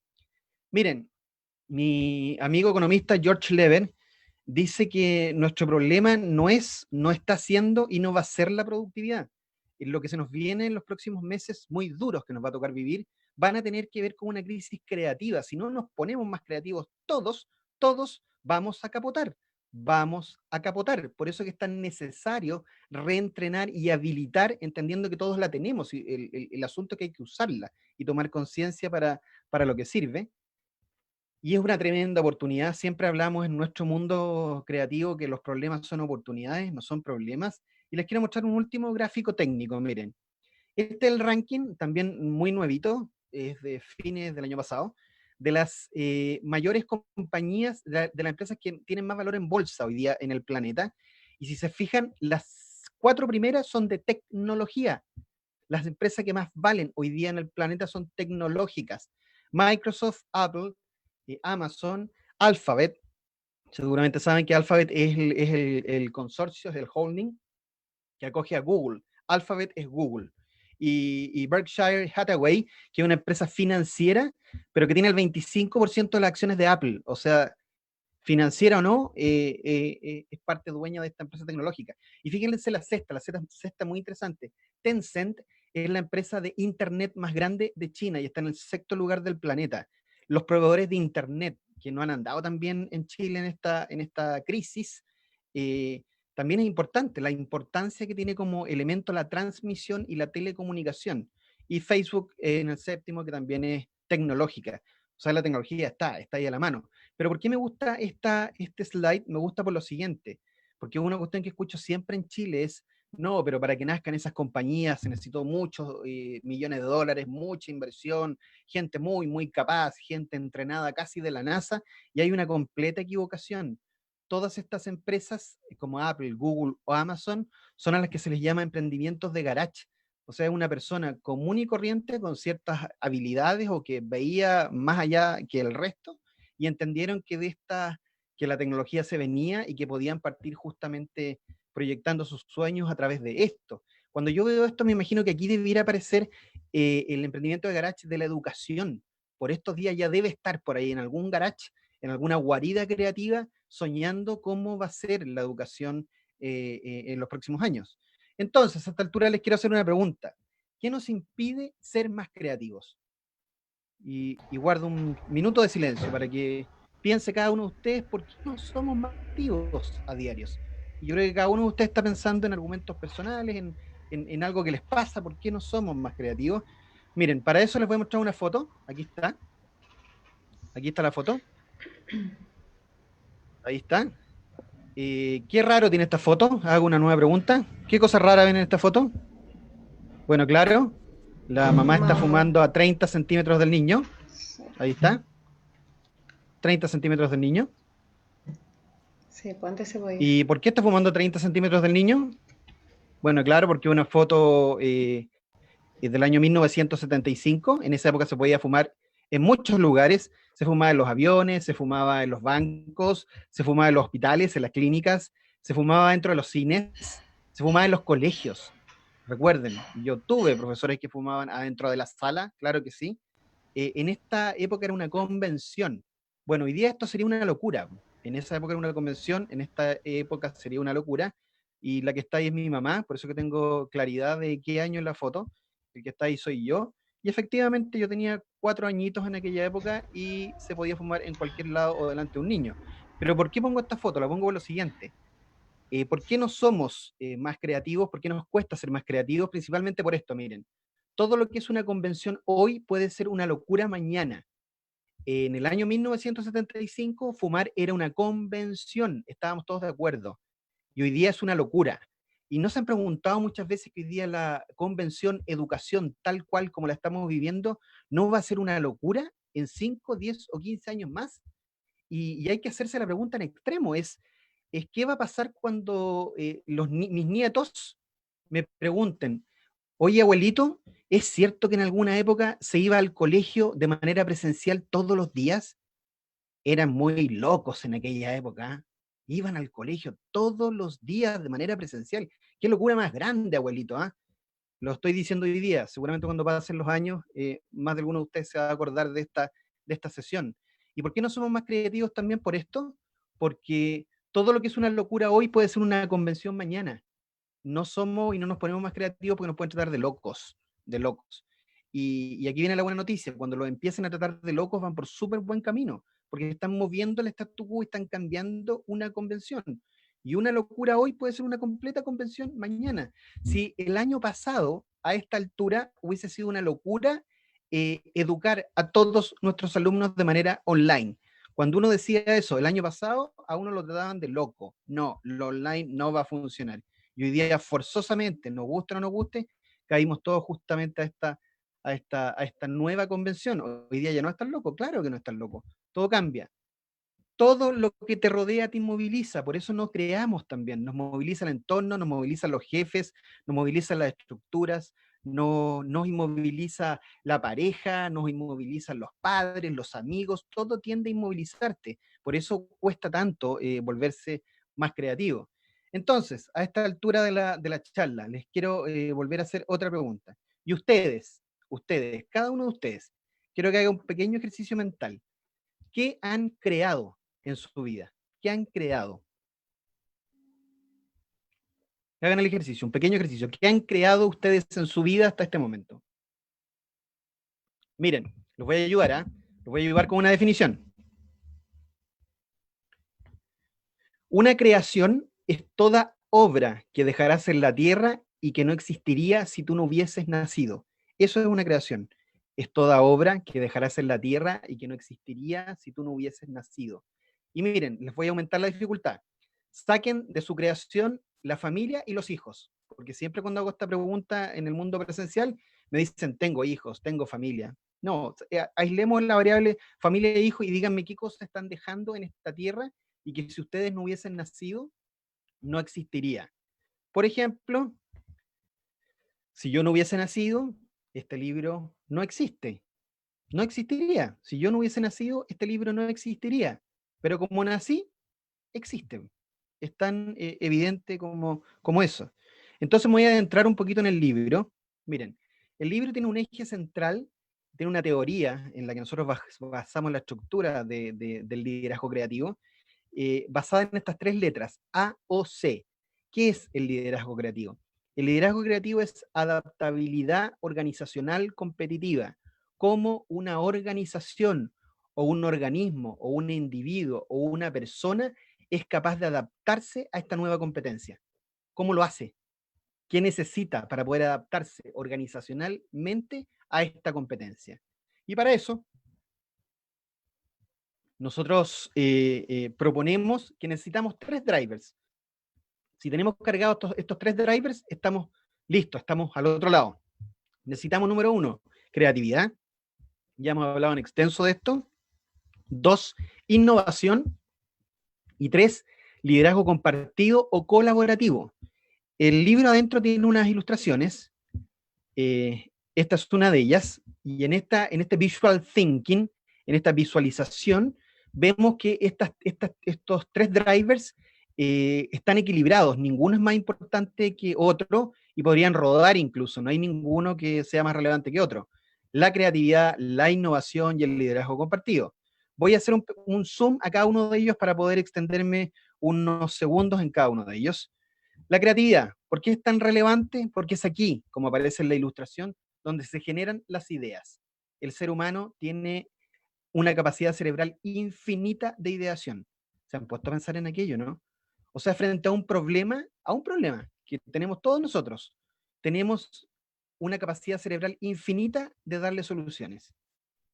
Miren, mi amigo economista George Lever dice que nuestro problema no está siendo y no va a ser la productividad. Lo que se nos viene en los próximos meses muy duros que nos va a tocar vivir, van a tener que ver con una crisis creativa. Si no nos ponemos más creativos todos vamos a capotar. Vamos a capotar. Por eso que es tan necesario reentrenar y habilitar, entendiendo que todos la tenemos. Y el asunto es que hay que usarla y tomar conciencia para lo que sirve. Y es una tremenda oportunidad. Siempre hablamos en nuestro mundo creativo que los problemas son oportunidades, no son problemas. Y les quiero mostrar un último gráfico técnico, miren. Este es el ranking, también muy nuevito, es de fines del año pasado, de las mayores compañías, de las empresas que tienen más valor en bolsa hoy día en el planeta. Y si se fijan, las 4 primeras son de tecnología. Las empresas que más valen hoy día en el planeta son tecnológicas. Microsoft, Apple, Amazon, Alphabet. Seguramente saben que Alphabet es el consorcio, es el holding que acoge a Google. Alphabet es Google. Y Berkshire Hathaway, que es una empresa financiera, pero que tiene el 25% de las acciones de Apple. O sea, financiera o no, es parte dueña de esta empresa tecnológica. Y fíjense la sexta muy interesante. Tencent es la empresa de Internet más grande de China y está en el 6º lugar del planeta. Los proveedores de Internet, que no han andado también en Chile en esta crisis, también es importante, la importancia que tiene como elemento la transmisión y la telecomunicación. Y Facebook en el 7º, que también es tecnológica. O sea, la tecnología está ahí a la mano. Pero ¿por qué me gusta este slide? Me gusta por lo siguiente, porque una cuestión que escucho siempre en Chile es, no, pero para que nazcan esas compañías se necesitó muchos millones de dólares, mucha inversión, gente muy, muy capaz, gente entrenada casi de la NASA, y hay una completa equivocación. Todas estas empresas, como Apple, Google o Amazon, son a las que se les llama emprendimientos de garage. O sea, es una persona común y corriente con ciertas habilidades o que veía más allá que el resto y entendieron que la tecnología se venía y que podían partir justamente proyectando sus sueños a través de esto. Cuando yo veo esto, me imagino que aquí debiera aparecer el emprendimiento de garage de la educación. Por estos días ya debe estar por ahí en algún garage, en alguna guarida creativa, soñando cómo va a ser la educación en los próximos años. Entonces, a esta altura les quiero hacer una pregunta. ¿Qué nos impide ser más creativos? Y guardo un minuto de silencio para que piense cada uno de ustedes por qué no somos más activos a diarios. Y yo creo que cada uno de ustedes está pensando en argumentos personales, en algo que les pasa, por qué no somos más creativos. Miren, para eso les voy a mostrar una foto. Aquí está. Aquí está la foto. Ahí está. ¿Qué raro tiene esta foto? Hago una nueva pregunta. ¿Qué cosa rara ven en esta foto? Bueno, claro, la mamá está fumando a 30 centímetros del niño. Ahí está. 30 centímetros del niño. Sí, pues antes se podía. ¿Y por qué está fumando a 30 centímetros del niño? Bueno, claro, porque una foto del año 1975. En esa época se podía fumar en muchos lugares. Se fumaba en los aviones, se fumaba en los bancos, se fumaba en los hospitales, en las clínicas, se fumaba dentro de los cines, se fumaba en los colegios. Recuerden, yo tuve profesores que fumaban adentro de la sala, claro que sí. En esta época era una convención. Bueno, hoy día esto sería una locura. En esa época era una convención, en esta época sería una locura. Y la que está ahí es mi mamá, por eso que tengo claridad de qué año es la foto. El que está ahí soy yo. Y efectivamente yo tenía 4 añitos en aquella época y se podía fumar en cualquier lado o delante de un niño. Pero ¿por qué pongo esta foto? La pongo por lo siguiente. ¿Por qué no somos más creativos? ¿Por qué nos cuesta ser más creativos? Principalmente por esto, miren. Todo lo que es una convención hoy puede ser una locura mañana. En el año 1975, fumar era una convención, estábamos todos de acuerdo. Y hoy día es una locura. Y no se han preguntado muchas veces que hoy día la convención educación, tal cual como la estamos viviendo, no va a ser una locura en 5, 10 o 15 años más. Y hay que hacerse la pregunta en extremo, es ¿qué va a pasar cuando mis nietos me pregunten, oye abuelito, ¿es cierto que en alguna época se iba al colegio de manera presencial todos los días? eran muy locos en aquella época. Iban al colegio todos los días de manera presencial. Qué locura más grande, abuelito, ¿ah? Lo estoy diciendo hoy día. Seguramente cuando pasen los años, más de alguno de ustedes se va a acordar de esta sesión. ¿Y por qué no somos más creativos también por esto? Porque todo lo que es una locura hoy puede ser una convención mañana. No somos y no nos ponemos más creativos porque nos pueden tratar de locos, de locos. Y aquí viene la buena noticia: cuando los empiecen a tratar de locos van por súper buen camino, porque están moviendo el status quo y están cambiando una convención. Y una locura hoy puede ser una completa convención mañana. Si el año pasado, a esta altura, hubiese sido una locura educar a todos nuestros alumnos de manera online. Cuando uno decía eso el año pasado, a uno lo trataban de loco. No, lo online no va a funcionar. Y hoy día, forzosamente, nos guste o no nos guste, caímos todos justamente a esta nueva convención. Hoy día ya no es tan loco, claro que no es tan loco. Todo cambia. Todo lo que te rodea te inmoviliza, por eso no creamos también. Nos moviliza el entorno, nos movilizan los jefes, nos movilizan las estructuras, nos inmoviliza la pareja, nos inmovilizan los padres, los amigos, todo tiende a inmovilizarte. Por eso cuesta tanto volverse más creativo. Entonces, a esta altura de la charla, les quiero volver a hacer otra pregunta. Y ustedes, cada uno de ustedes, quiero que haga un pequeño ejercicio mental. ¿Qué han creado en su vida? ¿Qué han creado? Hagan el ejercicio, un pequeño ejercicio. ¿Qué han creado ustedes en su vida hasta este momento? Miren, los voy a ayudar, ¿ah? Los voy a ayudar con una definición. Una creación es toda obra que dejarás en la tierra y que no existiría si tú no hubieses nacido. Eso es una creación. Es toda obra que dejarás en la tierra y que no existiría si tú no hubieses nacido. Y miren, les voy a aumentar la dificultad. Saquen de su creación la familia y los hijos, porque siempre cuando hago esta pregunta en el mundo presencial, me dicen, tengo hijos, tengo familia. No, aislemos la variable familia e hijo y díganme qué cosas están dejando en esta tierra y que si ustedes no hubiesen nacido, no existiría. Por ejemplo, si yo no hubiese nacido, este libro no existe. No existiría. Si yo no hubiese nacido, este libro no existiría. Pero como nací, existe. Es tan evidente como eso. Entonces me voy a adentrar un poquito en el libro. Miren, el libro tiene un eje central, tiene una teoría en la que nosotros basamos la estructura del liderazgo creativo, basada en estas tres letras, A, O, C. ¿Qué es el liderazgo creativo? El liderazgo creativo es adaptabilidad organizacional competitiva. Como una organización o un organismo o un individuo o una persona es capaz de adaptarse a esta nueva competencia. ¿Cómo lo hace? ¿Qué necesita para poder adaptarse organizacionalmente a esta competencia? Y para eso, nosotros proponemos que necesitamos 3 drivers. Si tenemos cargados estos 3 drivers, estamos listos, estamos al otro lado. Necesitamos, número 1, creatividad. Ya hemos hablado en extenso de esto. 2, innovación. Y 3, liderazgo compartido o colaborativo. El libro adentro tiene unas ilustraciones. Esta es una de ellas. Y en este visual thinking, en esta visualización, vemos que estos 3 drivers están equilibrados. Ninguno es más importante que otro y podrían rodar incluso. No hay ninguno que sea más relevante que otro. La creatividad, la innovación y el liderazgo compartido. Voy a hacer un zoom a cada uno de ellos para poder extenderme unos segundos en cada uno de ellos. La creatividad, ¿por qué es tan relevante? Porque es aquí, como aparece en la ilustración, donde se generan las ideas. El ser humano tiene una capacidad cerebral infinita de ideación. ¿Se han puesto a pensar en aquello, no? O sea, frente a un problema que tenemos todos nosotros, tenemos una capacidad cerebral infinita de darle soluciones.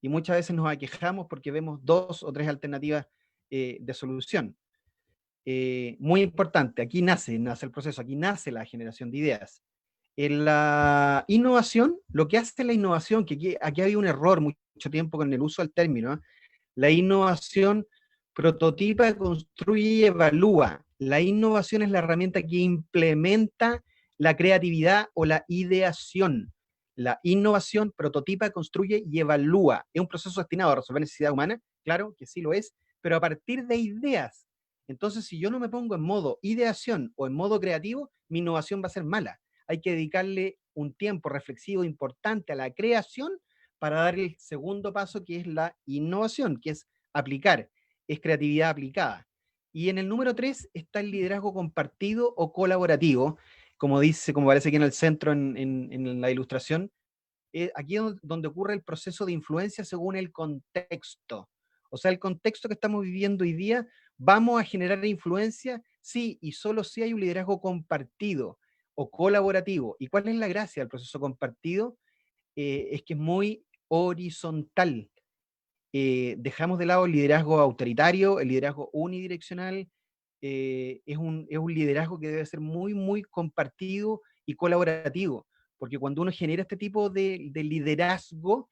Y muchas veces nos aquejamos porque vemos 2 o 3 alternativas de solución. Muy importante, aquí nace el proceso, aquí nace la generación de ideas. En la innovación, lo que hace la innovación, que aquí había un error mucho tiempo con el uso del término, la innovación prototipa, construye y evalúa. La innovación es la herramienta que implementa la creatividad o la ideación. La innovación prototipa, construye y evalúa. ¿Es un proceso destinado a resolver necesidades humanas? Claro que sí lo es, pero a partir de ideas. Entonces, si yo no me pongo en modo ideación o en modo creativo, mi innovación va a ser mala. Hay que dedicarle un tiempo reflexivo importante a la creación para dar el segundo paso, que es la innovación, que es aplicar, es creatividad aplicada. Y en el número 3 está el liderazgo compartido o colaborativo, como dice, como parece aquí en el centro en la ilustración. Aquí es donde ocurre el proceso de influencia según el contexto. O sea, el contexto que estamos viviendo hoy día, ¿vamos a generar influencia? Sí, y solo si hay un liderazgo compartido o colaborativo. ¿Y cuál es la gracia del proceso compartido? Es que es muy horizontal. Dejamos de lado el liderazgo autoritario, el liderazgo unidireccional. Es un liderazgo que debe ser muy, muy compartido y colaborativo, porque cuando uno genera este tipo de liderazgo,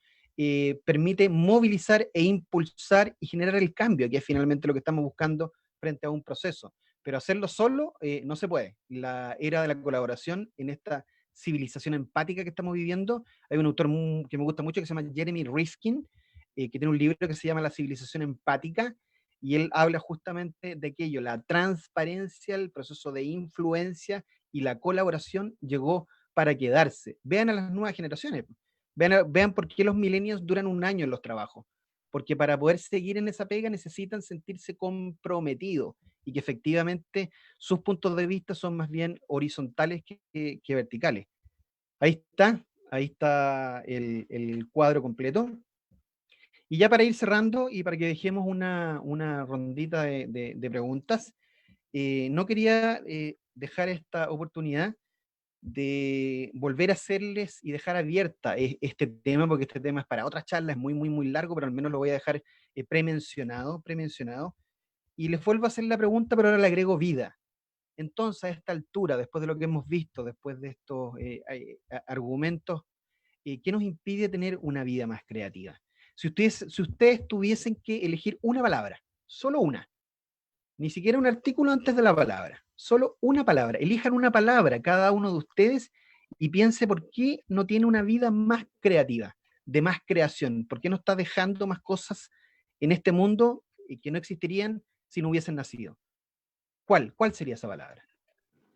permite movilizar e impulsar y generar el cambio, que es finalmente lo que estamos buscando frente a un proceso. Pero hacerlo solo no se puede. La era de la colaboración en esta civilización empática que estamos viviendo, hay un autor que me gusta mucho que se llama Jeremy Riskin, que tiene un libro que se llama La civilización empática, y él habla justamente de aquello, la transparencia, el proceso de influencia y la colaboración llegó para quedarse. Vean a las nuevas generaciones, vean por qué los millennials duran un año en los trabajos, porque para poder seguir en esa pega necesitan sentirse comprometidos y que efectivamente sus puntos de vista son más bien horizontales que verticales. Ahí está el cuadro completo. Y ya para ir cerrando y para que dejemos una rondita de preguntas, no quería dejar esta oportunidad de volver a hacerles y dejar abierta este tema, porque este tema es para otra charla, es muy, muy, muy largo, pero al menos lo voy a dejar premencionado. Y les vuelvo a hacer la pregunta, pero ahora le agrego vida. Entonces, a esta altura, después de lo que hemos visto, después de estos argumentos, ¿qué nos impide tener una vida más creativa? Si ustedes tuviesen que elegir una palabra, solo una, ni siquiera un artículo antes de la palabra, solo una palabra, elijan una palabra cada uno de ustedes y piense por qué no tiene una vida más creativa, de más creación, por qué no está dejando más cosas en este mundo que no existirían si no hubiesen nacido. ¿Cuál sería esa palabra?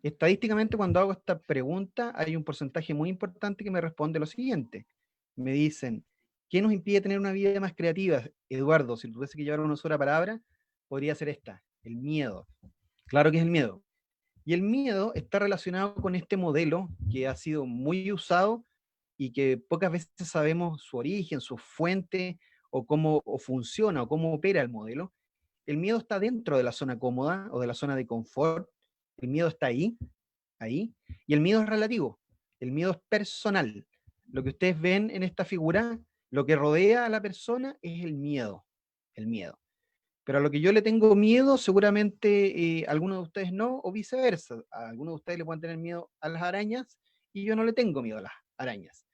Estadísticamente, cuando hago esta pregunta, hay un porcentaje muy importante que me responde lo siguiente. Me dicen, ¿qué nos impide tener una vida más creativa? Eduardo, si tuviese que llevar una sola palabra, podría ser esta, el miedo. Claro que es el miedo. Y el miedo está relacionado con este modelo que ha sido muy usado y que pocas veces sabemos su origen, su fuente, o cómo funciona, o cómo opera el modelo. El miedo está dentro de la zona cómoda o de la zona de confort. El miedo está ahí, y el miedo es relativo, el miedo es personal. Lo que ustedes ven en esta figura, lo que rodea a la persona es el miedo. Pero a lo que yo le tengo miedo, seguramente algunos de ustedes no, o viceversa. A algunos de ustedes le pueden tener miedo a las arañas y yo no le tengo miedo a las arañas.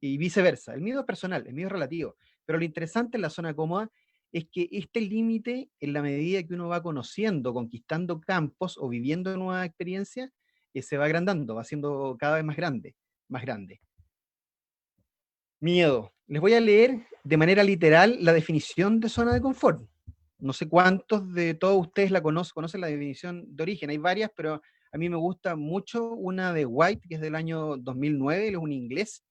Y viceversa. El miedo es personal, el miedo es relativo. Pero lo interesante en la zona cómoda es que este límite, en la medida que uno va conociendo, conquistando campos o viviendo nuevas experiencias, se va agrandando, va siendo cada vez más grande, más grande. Miedo. Les voy a leer de manera literal la definición de zona de confort. No sé cuántos de todos ustedes la conocen la definición de origen. Hay varias, pero a mí me gusta mucho una de White, que es del año 2009, él es un inglés,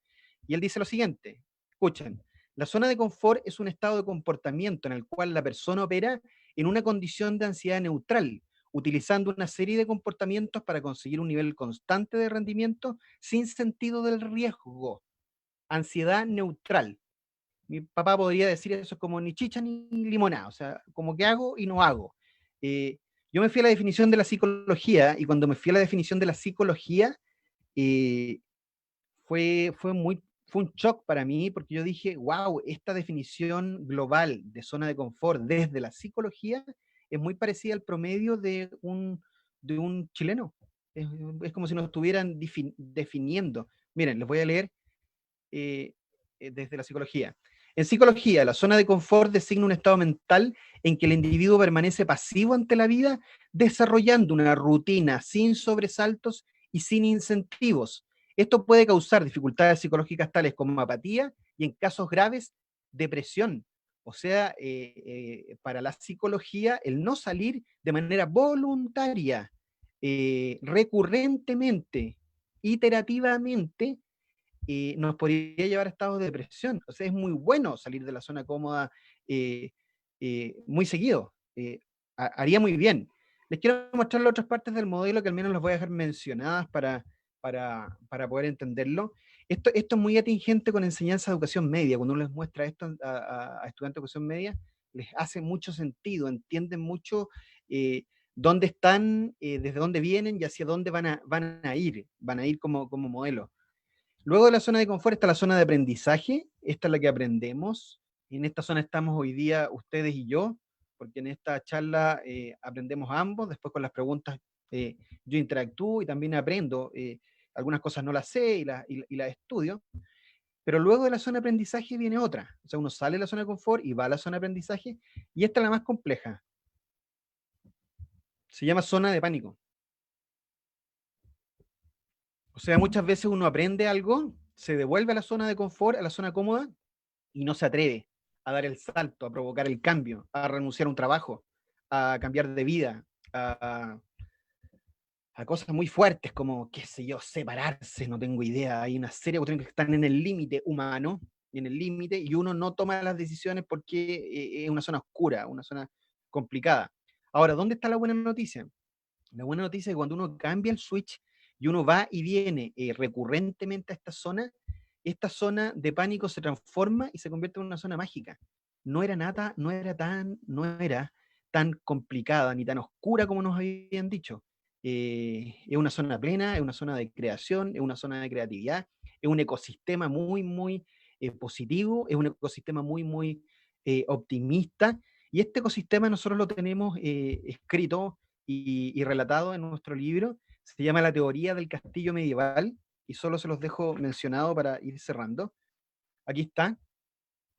y él dice lo siguiente, escuchen, la zona de confort es un estado de comportamiento en el cual la persona opera en una condición de ansiedad neutral, utilizando una serie de comportamientos para conseguir un nivel constante de rendimiento sin sentido del riesgo. Ansiedad neutral. Mi papá podría decir eso como ni chicha ni limonada, o sea, como que hago y no hago. Yo me fui a la definición de la psicología, y cuando me fui a la definición de la psicología, fue un shock para mí, porque yo dije, wow, esta definición global de zona de confort desde la psicología es muy parecida al promedio de un chileno. Es como si nos estuvieran definiendo. Miren, les voy a leer desde la psicología. En psicología, la zona de confort designa un estado mental en que el individuo permanece pasivo ante la vida, desarrollando una rutina sin sobresaltos y sin incentivos. Esto puede causar dificultades psicológicas tales como apatía y, en casos graves, depresión. O sea, para la psicología, el no salir de manera voluntaria, recurrentemente, iterativamente, nos podría llevar a estados de depresión. O sea, es muy bueno salir de la zona cómoda muy seguido. Haría muy bien. Les quiero mostrar las otras partes del modelo que al menos las voy a dejar mencionadas para poder entenderlo. Esto es muy atingente con enseñanza de educación media. Cuando uno les muestra esto a estudiantes de educación media, les hace mucho sentido, entienden mucho dónde están, desde dónde vienen y hacia dónde van a ir como modelo. Luego de la zona de confort está la zona de aprendizaje. Esta es la que aprendemos. En esta zona estamos hoy día ustedes y yo, porque en esta charla aprendemos ambos. Después con las preguntas yo interactúo y también aprendo. Algunas cosas no las sé y las estudio. Pero luego de la zona de aprendizaje viene otra. O sea, uno sale de la zona de confort y va a la zona de aprendizaje. Y esta es la más compleja. Se llama zona de pánico. O sea, muchas veces uno aprende algo, se devuelve a la zona de confort, a la zona cómoda, y no se atreve a dar el salto, a provocar el cambio, a renunciar a un trabajo, a cambiar de vida, a cosas muy fuertes como, qué sé yo, separarse, no tengo idea. Hay una serie de cuestiones que están en el límite humano, en el límite, y uno no toma las decisiones porque es una zona oscura, una zona complicada. Ahora, ¿dónde está la buena noticia? La buena noticia es que cuando uno cambia el switch y uno va y viene recurrentemente a esta zona de pánico se transforma y se convierte en una zona mágica. No era tan complicada ni tan oscura como nos habían dicho. Es una zona plena, es una zona de creación, es una zona de creatividad, es un ecosistema muy, muy positivo, es un ecosistema muy, muy optimista. Y este ecosistema nosotros lo tenemos escrito y relatado en nuestro libro. Se llama La teoría del castillo medieval, y solo se los dejo mencionado para ir cerrando. Aquí está.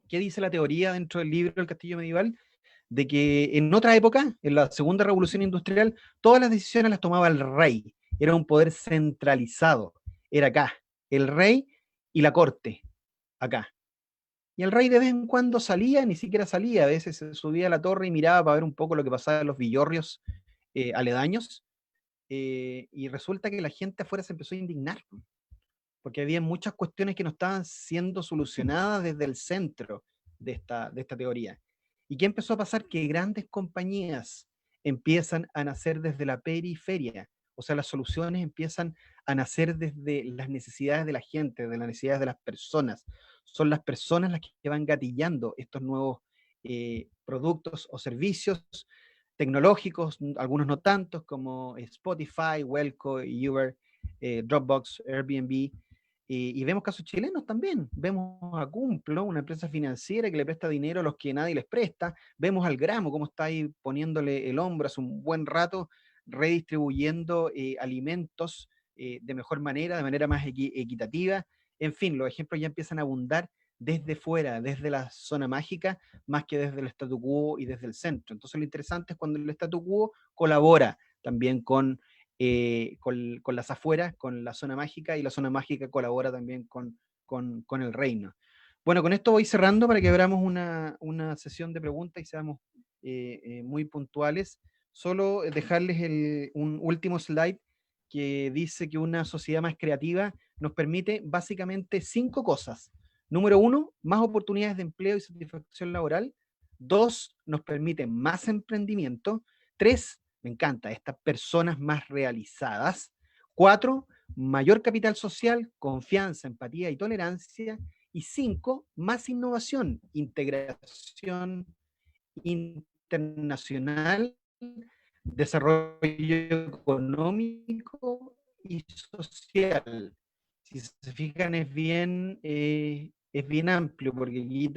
¿Qué dice la teoría dentro del libro del castillo medieval? De que en otra época, en la segunda revolución industrial, todas las decisiones las tomaba el rey. Era un poder centralizado. Era acá, el rey y la corte, acá. Y el rey de vez en cuando salía, ni siquiera salía, a veces se subía a la torre y miraba para ver un poco lo que pasaba en los villorrios aledaños, y resulta que la gente afuera se empezó a indignar, porque había muchas cuestiones que no estaban siendo solucionadas desde el centro de esta teoría. ¿Y qué empezó a pasar? Que grandes compañías empiezan a nacer desde la periferia, o sea, las soluciones empiezan a nacer desde las necesidades de la gente, de las necesidades de las personas. Son las personas las que van gatillando estos nuevos productos o servicios tecnológicos, algunos no tantos, como Spotify, Welco, Uber, Dropbox, Airbnb, y vemos casos chilenos también. Vemos a Cumplo, una empresa financiera que le presta dinero a los que nadie les presta. Vemos al Gramo, cómo está ahí poniéndole el hombro hace un buen rato, redistribuyendo alimentos de mejor manera, de manera más equitativa. En fin, los ejemplos ya empiezan a abundar desde fuera, desde la zona mágica, más que desde el statu quo y desde el centro. Entonces lo interesante es cuando el statu quo colabora también con las afueras, con la zona mágica, y la zona mágica colabora también con el reino. Bueno, con esto voy cerrando para que abramos una sesión de preguntas y seamos muy puntuales. Solo dejarles un último slide que dice que una sociedad más creativa nos permite básicamente 5 cosas. Número 1, más oportunidades de empleo y satisfacción laboral. 2, nos permite más emprendimiento. 3, me encanta, estas personas más realizadas. 4, mayor capital social, confianza, empatía y tolerancia. Y 5, más innovación, integración internacional, desarrollo económico y social. Si se fijan, es bien amplio, porque aquí,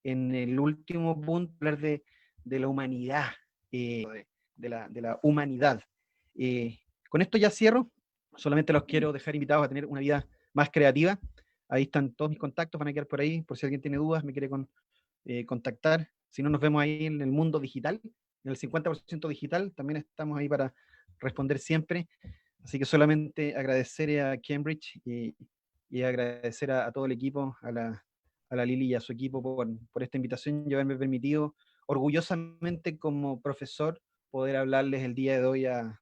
en el último punto hablar de la humanidad, de la humanidad. Con esto ya cierro. Solamente los quiero dejar invitados a tener una vida más creativa. Ahí están todos mis contactos, van a quedar por ahí, por si alguien tiene dudas, me quiere contactar. Si no, nos vemos ahí en el mundo digital, en el 50% digital, también estamos ahí para responder siempre. Así que solamente agradecer a Cambridge y agradecer a todo el equipo, a a la Lili y a su equipo por esta invitación y haberme permitido orgullosamente como profesor poder hablarles el día de hoy a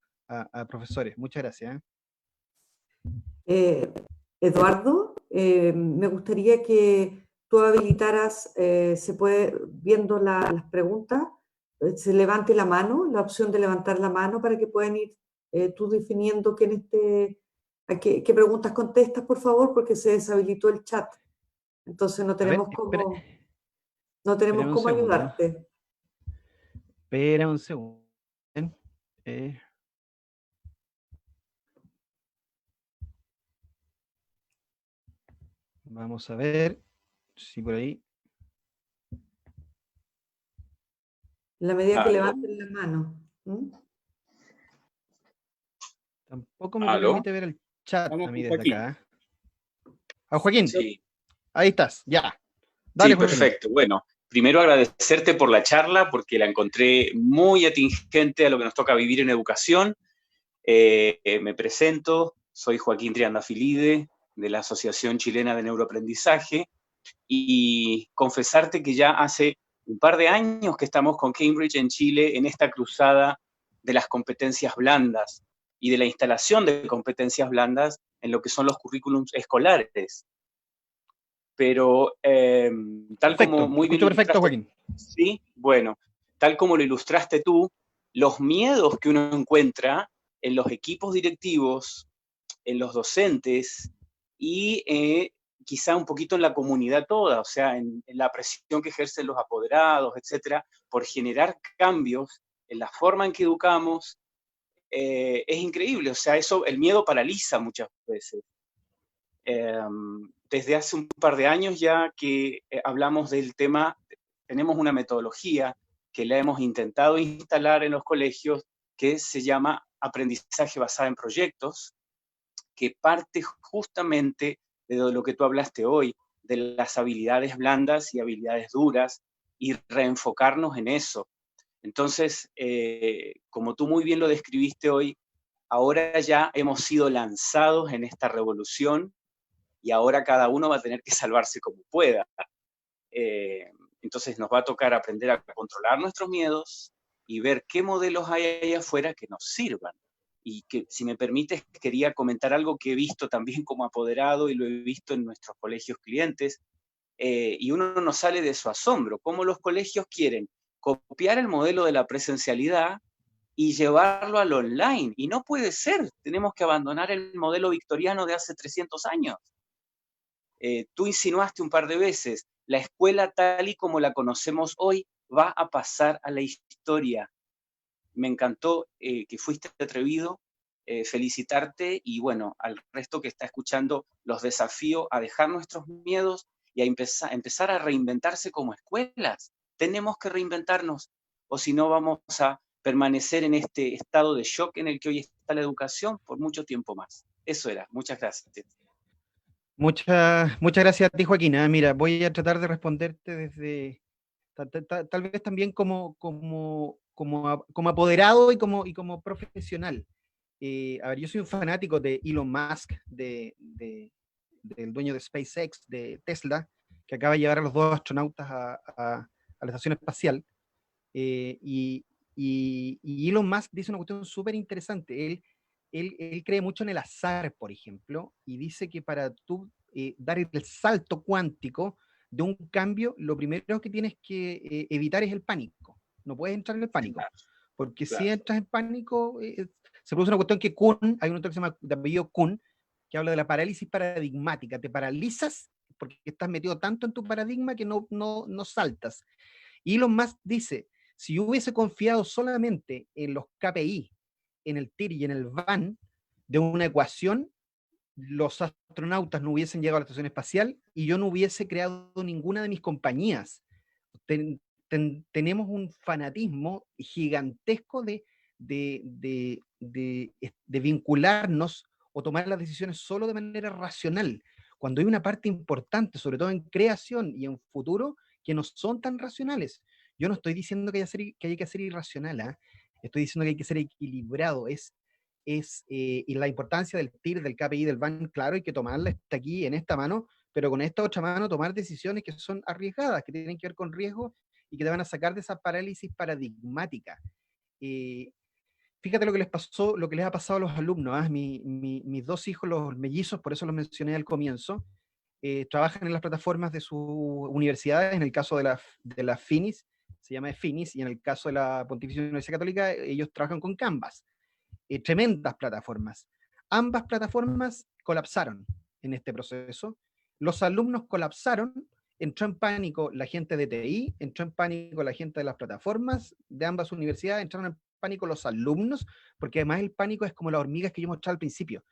profesores. Muchas gracias. Eduardo, me gustaría que tú habilitaras, se puede, viendo las preguntas, se levante la mano, la opción de levantar la mano para que puedan ir tú definiendo qué preguntas contestas, por favor, porque se deshabilitó el chat. Entonces no A ver, tenemos cómo espera un segundo. ayudarte. Espera un segundo. Vamos a ver si por ahí. En la medida que levanten la mano. Tampoco me permite ver el chat a mí desde acá. Joaquín, Sí. Ahí estás, ya. Dale, Sí, perfecto. Bueno, primero agradecerte por la charla, porque la encontré muy atingente a lo que nos toca vivir en educación. Me presento, soy Joaquín Triandafilide, de la Asociación Chilena de Neuroaprendizaje, y confesarte que ya hace un par de años que estamos con Cambridge en Chile en esta cruzada de las competencias blandas y de la instalación de competencias blandas en lo que son los currículums escolares. Pero tal perfecto, como muy bien perfecto, Joaquín. Sí, bueno, tal como lo ilustraste tú, los miedos que uno encuentra en los equipos directivos, en los docentes y quizá un poquito en la comunidad toda, o sea, en la presión que ejercen los apoderados, etcétera, por generar cambios en la forma en que educamos, es increíble. O sea, el miedo paraliza muchas veces. Desde hace un par de años ya que hablamos del tema, tenemos una metodología que la hemos intentado instalar en los colegios que se llama aprendizaje basado en proyectos, que parte justamente de lo que tú hablaste hoy, de las habilidades blandas y habilidades duras, y reenfocarnos en eso. Entonces, como tú muy bien lo describiste hoy, ahora ya hemos sido lanzados en esta revolución y ahora cada uno va a tener que salvarse como pueda. Entonces nos va a tocar aprender a controlar nuestros miedos y ver qué modelos hay allá afuera que nos sirvan. Y que, si me permites, quería comentar algo que he visto también como apoderado y lo he visto en nuestros colegios clientes, y uno no sale de su asombro, cómo los colegios quieren copiar el modelo de la presencialidad y llevarlo al online. Y no puede ser, tenemos que abandonar el modelo victoriano de hace 300 años. Tú insinuaste un par de veces, la escuela tal y como la conocemos hoy va a pasar a la historia. Me encantó que fuiste atrevido, felicitarte y bueno, al resto que está escuchando los desafío a dejar nuestros miedos y a empezar a reinventarse como escuelas. Tenemos que reinventarnos o si no vamos a permanecer en este estado de shock en el que hoy está la educación por mucho tiempo más. Eso era. Muchas gracias. Muchas gracias a ti, Joaquín. Mira, voy a tratar de responderte desde, tal vez también como apoderado y como profesional. A ver, yo soy un fanático de Elon Musk, del dueño de SpaceX, de Tesla, que acaba de llevar a los 2 astronautas a la estación espacial. Y Elon Musk dice una cuestión súper interesante. Él cree mucho en el azar, por ejemplo, y dice que para tú dar el salto cuántico de un cambio, lo primero que tienes que evitar es el pánico. No puedes entrar en el pánico, porque si entras en pánico, se produce una cuestión que Kuhn, hay un autor que se llama de apellido Kuhn, que habla de la parálisis paradigmática. Te paralizas porque estás metido tanto en tu paradigma que no saltas. Y Elon Musk dice, si yo hubiese confiado solamente en los KPI, en el TIR y en el VAN de una ecuación, los astronautas no hubiesen llegado a la estación espacial y yo no hubiese creado ninguna de mis compañías. Tenemos un fanatismo gigantesco de vincularnos o tomar las decisiones solo de manera racional, cuando hay una parte importante, sobre todo en creación y en futuro, que no son tan racionales. Yo no estoy diciendo que hay que ser irracional, ¿eh? Estoy diciendo que hay que ser equilibrado. Y la importancia del TIR, del KPI, del VAN, claro, hay que tomarla, está aquí en esta mano, pero con esta otra mano tomar decisiones que son arriesgadas, que tienen que ver con riesgo y que te van a sacar de esa parálisis paradigmática. Fíjate lo que les pasó, lo que les ha pasado a los alumnos. ¿Ah? Mis dos hijos, los mellizos, por eso los mencioné al comienzo, trabajan en las plataformas de sus universidades. En el caso de la FINIS, se llama FINIS, y en el caso de la Pontificia Universidad Católica, ellos trabajan con Canvas. Tremendas plataformas. Ambas plataformas colapsaron en este proceso. Los alumnos colapsaron, entró en pánico la gente de TI, entró en pánico la gente de las plataformas de ambas universidades, entraron en pánico los alumnos, porque además el pánico es como las hormigas que yo mostraba al principio.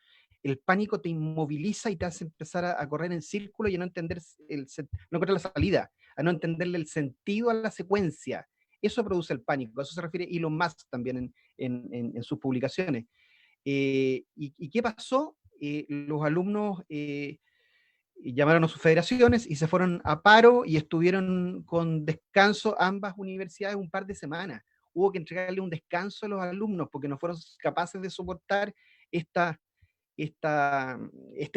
El pánico te inmoviliza y te hace empezar a correr en círculo y a no entender, no encontrar la salida, a no entenderle el sentido a la secuencia. Eso produce el pánico, a eso se refiere Elon Musk también en sus publicaciones. ¿Y qué pasó? Los alumnos llamaron a sus federaciones y se fueron a paro y estuvieron con descanso ambas universidades un par de semanas. Hubo que entregarle un descanso a los alumnos porque no fueron capaces de soportar este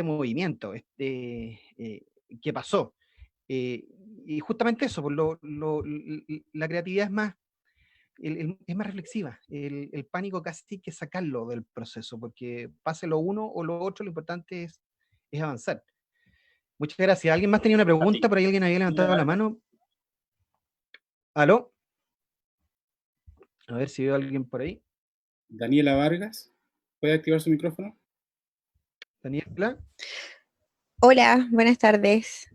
movimiento que pasó. Y justamente eso, pues, la creatividad es más, es más reflexiva. El pánico casi hay que sacarlo del proceso, porque pase lo uno o lo otro, lo importante es avanzar. Muchas gracias. ¿Alguien más tenía una pregunta? Por ahí alguien había levantado la mano. ¿Aló? A ver si veo a alguien por ahí. Daniela Vargas, ¿puede activar su micrófono? Daniela. Hola, buenas tardes.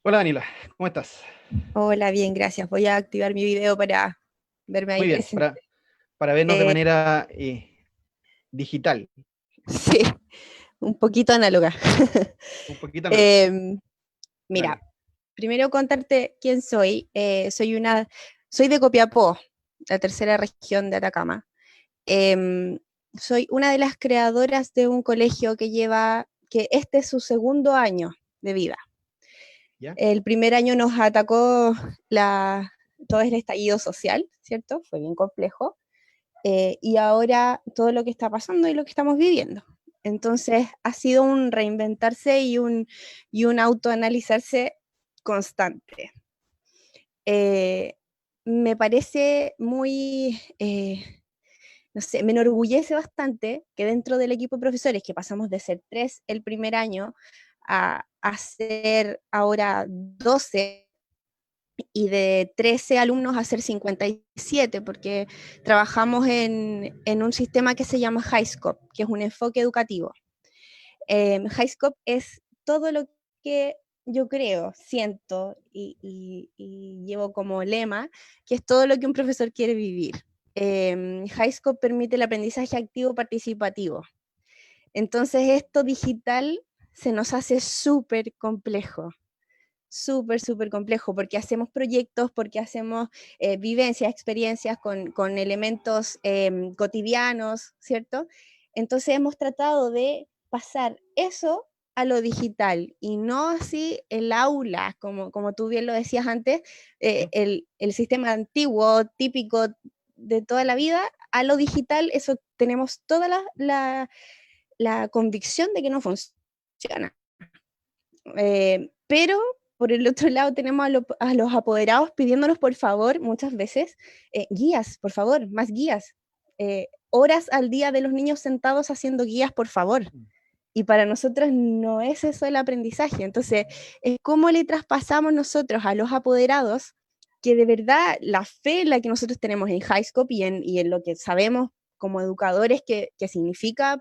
Hola Daniela, ¿cómo estás? Hola, bien, gracias. Voy a activar mi video para verme ahí Muy bien, presente. para vernos de manera digital. Sí, un poquito análoga. Un poquito análoga. Mira, Dale. primero contarte quién soy. Soy de Copiapó, la tercera región de Atacama. Soy una de las creadoras de un colegio que este es su segundo año de vida. ¿Ya? El primer año nos atacó todo el estallido social, ¿cierto? Fue bien complejo. Y ahora todo lo que está pasando y lo que estamos viviendo. Entonces ha sido un reinventarse y un autoanalizarse constante. Me parece muy, no sé, me enorgullece bastante que dentro del equipo de profesores, que pasamos de ser 3 el primer año a ser ahora 12, y de 13 alumnos a ser 57, porque trabajamos en un sistema que se llama HighScope, que es un enfoque educativo. HighScope es todo lo que yo creo, siento y llevo como lema, que es todo lo que un profesor quiere vivir. HighScope permite el aprendizaje activo participativo. Entonces esto digital se nos hace súper complejo. Súper complejo, porque hacemos proyectos, porque hacemos vivencias, experiencias con elementos cotidianos, ¿cierto? Entonces hemos tratado de pasar eso a lo digital y no así el aula, como tú bien lo decías antes, el sistema antiguo, típico de toda la vida, a lo digital, eso tenemos toda la convicción de que no funciona. Pero por el otro lado tenemos a los apoderados pidiéndonos por favor muchas veces guías, por favor, más guías. Horas al día de los niños sentados haciendo guías, por favor. Y para nosotros no es eso el aprendizaje. Entonces, ¿cómo le traspasamos nosotros a los apoderados que de verdad la fe en la que nosotros tenemos en HighScope y en lo que sabemos como educadores que significa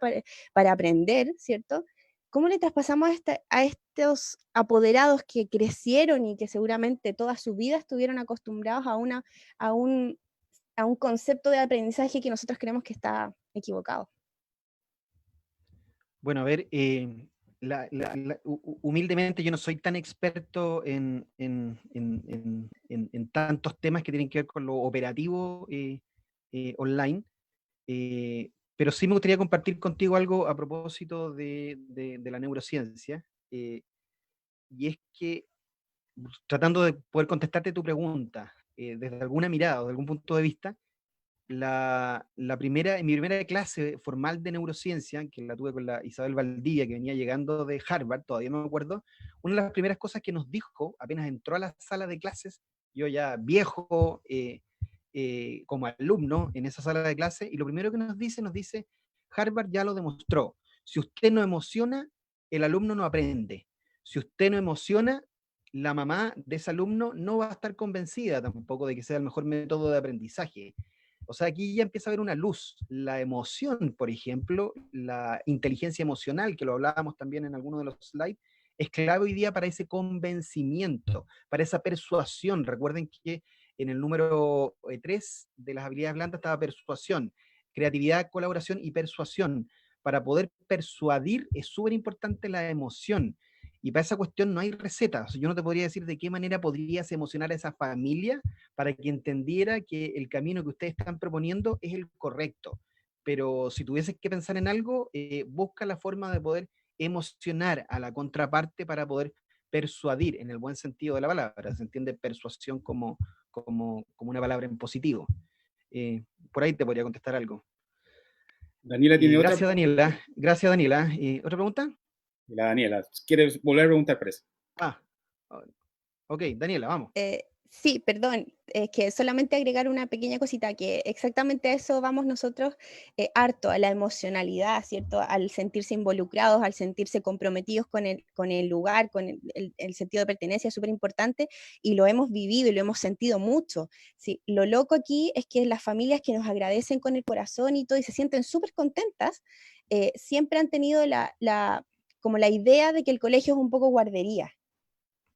para aprender, ¿cierto? ¿Cómo le traspasamos a estos apoderados que crecieron y que seguramente toda su vida estuvieron acostumbrados a un concepto de aprendizaje que nosotros creemos que está equivocado? Bueno, a ver, humildemente yo no soy tan experto en tantos temas que tienen que ver con lo operativo online, pero sí me gustaría compartir contigo algo a propósito de la neurociencia, y es que, tratando de poder contestarte tu pregunta desde alguna mirada o de algún punto de vista, en mi primera clase formal de neurociencia, que la tuve con la Isabel Valdivia, que venía llegando de Harvard, todavía no me acuerdo, una de las primeras cosas que nos dijo, apenas entró a la sala de clases, yo ya viejo, como alumno en esa sala de clase, y lo primero que nos dice, Harvard ya lo demostró, si usted no emociona, el alumno no aprende. Si usted no emociona, la mamá de ese alumno no va a estar convencida tampoco de que sea el mejor método de aprendizaje. O sea, aquí ya empieza a haber una luz. La emoción, por ejemplo, la inteligencia emocional, que lo hablábamos también en alguno de los slides, es clave hoy día para ese convencimiento, para esa persuasión. Recuerden que en el número 3 de las habilidades blandas estaba persuasión, creatividad, colaboración y persuasión. Para poder persuadir es súper importante la emoción. Y para esa cuestión no hay recetas. Yo no te podría decir de qué manera podrías emocionar a esa familia para que entendiera que el camino que ustedes están proponiendo es el correcto. Pero si tuvieses que pensar en algo, busca la forma de poder emocionar a la contraparte para poder persuadir en el buen sentido de la palabra. Se entiende persuasión como una palabra en positivo. Por ahí te podría contestar algo. Daniela tiene otra. Gracias, Daniela. Gracias, Daniela. ¿Otra pregunta? La Daniela, ¿quieres volver a preguntar, parece? Ok, Daniela, vamos. Sí, perdón, es que solamente agregar una pequeña cosita, que exactamente a eso vamos nosotros harto, a la emocionalidad, ¿cierto? Al sentirse involucrados, al sentirse comprometidos con el lugar, con el sentido de pertenencia, es súper importante, y lo hemos vivido y lo hemos sentido mucho. Sí, lo loco aquí es que las familias que nos agradecen con el corazón y todo, y se sienten súper contentas, siempre han tenido como la idea de que el colegio es un poco guardería.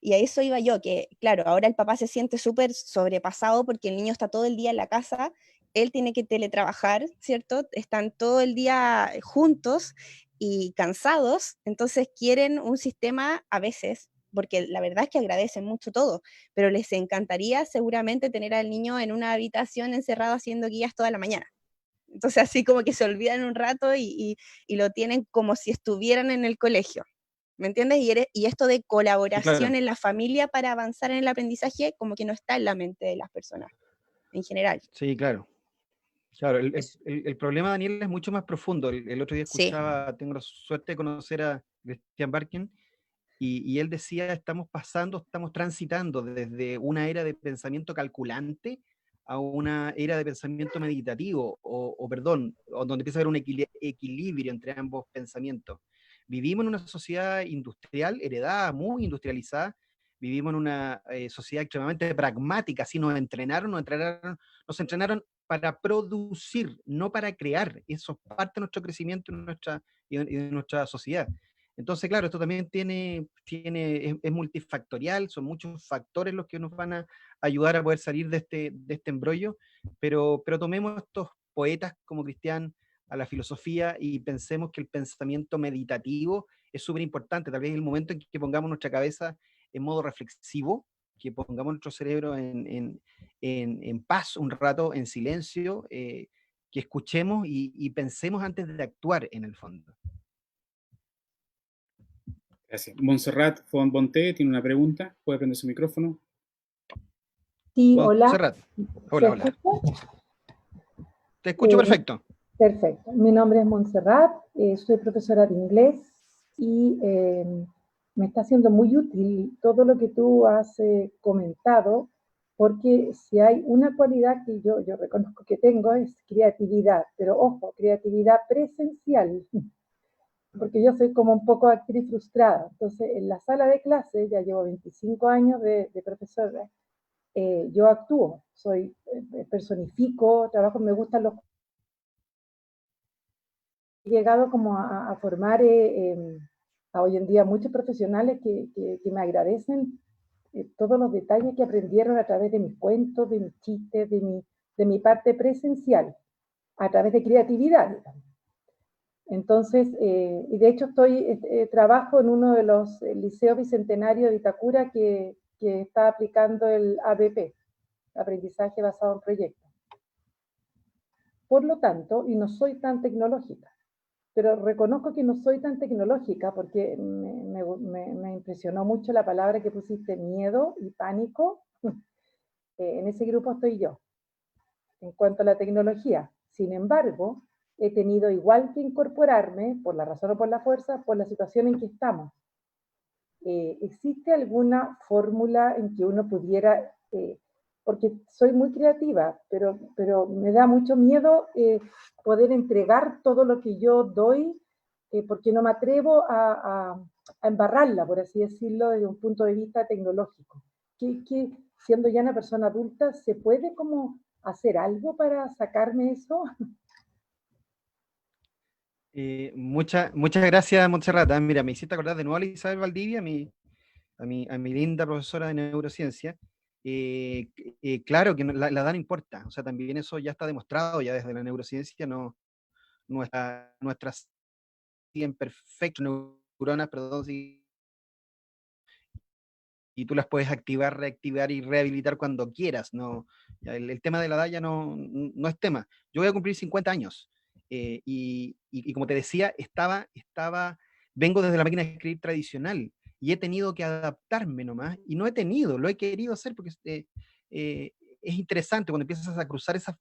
Y a eso iba yo, que claro, ahora el papá se siente súper sobrepasado porque el niño está todo el día en la casa, él tiene que teletrabajar, ¿cierto? Están todo el día juntos y cansados, entonces quieren un sistema a veces, porque la verdad es que agradecen mucho todo, pero les encantaría seguramente tener al niño en una habitación encerrado haciendo guías toda la mañana. Entonces así como que se olvidan un rato y lo tienen como si estuvieran en el colegio. ¿Me entiendes? Y esto de colaboración, sí, claro, en la familia para avanzar en el aprendizaje, como que no está en la mente de las personas en general. Sí, claro. Claro, Eso. el problema, Daniel, es mucho más profundo. El otro día Sí, tengo la suerte de conocer a Christian Barkin, y él decía, estamos transitando desde una era de pensamiento calculante a una era de pensamiento meditativo, perdón, donde empieza a haber un equilibrio entre ambos pensamientos. Vivimos en una sociedad industrial, heredada, muy industrializada, vivimos en una sociedad extremadamente pragmática, así nos entrenaron para producir, no para crear. Eso es parte de nuestro crecimiento y de nuestra sociedad. Entonces, claro, esto también es multifactorial, son muchos factores los que nos van a ayudar a poder salir de este embrollo, pero tomemos estos poetas como Cristian a la filosofía y pensemos que el pensamiento meditativo es súper importante. Tal vez es el momento en que pongamos nuestra cabeza en modo reflexivo, que pongamos nuestro cerebro en paz un rato, en silencio, que escuchemos y pensemos antes de actuar en el fondo. Gracias. Montserrat Bonté tiene una pregunta. ¿Puede prender su micrófono? Sí, hola. Montserrat. Hola, hola. Te escucho perfecto. Perfecto. Mi nombre es Montserrat, soy profesora de inglés y me está siendo muy útil todo lo que tú has comentado, porque si hay una cualidad que yo reconozco que tengo es creatividad, pero ojo, creatividad presencial, porque yo soy como un poco actriz frustrada. Entonces, en la sala de clase, ya llevo 25 años de profesora, yo actúo, personifico, trabajo, me gustan los... He llegado como a formar a hoy en día muchos profesionales que me agradecen todos los detalles que aprendieron a través de mis cuentos, de mis chistes, de mi parte presencial, a través de creatividad, digamos. Entonces, y de hecho trabajo en uno de los liceos bicentenarios de Itacura que está aplicando el ABP, aprendizaje basado en proyectos. Por lo tanto, y no soy tan tecnológica, pero reconozco que no soy tan tecnológica porque me impresionó mucho la palabra que pusiste, miedo y pánico. En ese grupo estoy yo. en cuanto a la tecnología. Sin embargo, he tenido igual que incorporarme, por la razón o por la fuerza, por la situación en que estamos. ¿Existe alguna fórmula en que uno pudiera, porque soy muy creativa, pero me da mucho miedo poder entregar todo lo que yo doy, porque no me atrevo a embarrarla, por así decirlo, desde un punto de vista tecnológico? Siendo ya una persona adulta, ¿se puede como hacer algo para sacarme eso? Muchas gracias, Montserrat. Mira, me hiciste acordar de nuevo a Isabel Valdivia, a mi linda profesora de neurociencia. Claro que la edad no importa, o sea, también eso ya está demostrado ya desde la neurociencia, nuestras 100 perfectas neuronas, perdón, y tú las puedes activar, reactivar y rehabilitar cuando quieras. No, el tema de la edad ya no es tema. Yo voy a cumplir 50 años y como te decía, vengo desde la máquina de escribir tradicional y he tenido que adaptarme nomás, y no he tenido, lo he querido hacer porque es interesante cuando empiezas a cruzar esas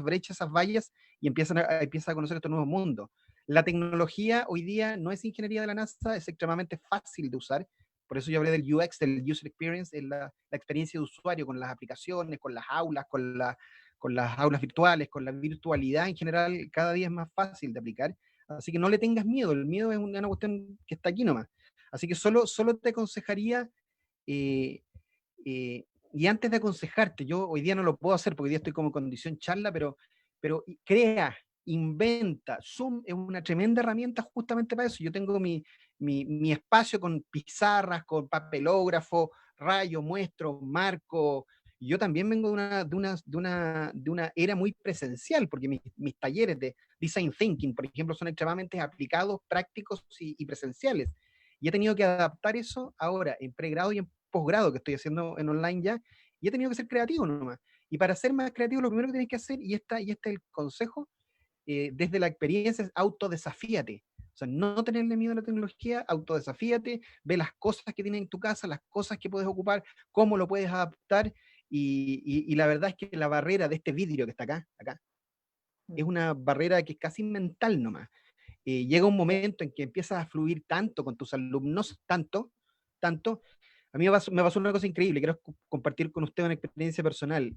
brechas, esas vallas, y empiezas a conocer estos nuevos mundos. La tecnología hoy día no es ingeniería de la NASA, es extremadamente fácil de usar. Por eso yo hablé del UX, del User Experience, la experiencia de usuario con las aplicaciones, con las aulas, con las aulas virtuales, con la virtualidad en general, cada día es más fácil de aplicar. Así que no le tengas miedo, el miedo es una cuestión que está aquí nomás. Así que solo te aconsejaría, y antes de aconsejarte, yo hoy día no lo puedo hacer porque hoy día estoy como en condición charla, pero crea, inventa. Zoom es una tremenda herramienta justamente para eso. Yo tengo mi espacio con pizarras, con papelógrafo, rayo, muestro, marco. Y yo también vengo de una era muy presencial, porque mis talleres de design thinking, por ejemplo, son extremadamente aplicados, prácticos y presenciales. Y he tenido que adaptar eso ahora en pregrado y en posgrado, que estoy haciendo en online ya, y he tenido que ser creativo nomás. Y para ser más creativo, lo primero que tienes que hacer, y este es el consejo, desde la experiencia, es autodesafíate. O sea, no tenerle miedo a la tecnología, autodesafíate, ve las cosas que tienes en tu casa, las cosas que puedes ocupar, cómo lo puedes adaptar, y la verdad es que la barrera de este vidrio que está acá, es una barrera que es casi mental nomás. Llega un momento en que empiezas a fluir tanto con tus alumnos, tanto. A mí me pasó una cosa increíble, quiero compartir con usted una experiencia personal.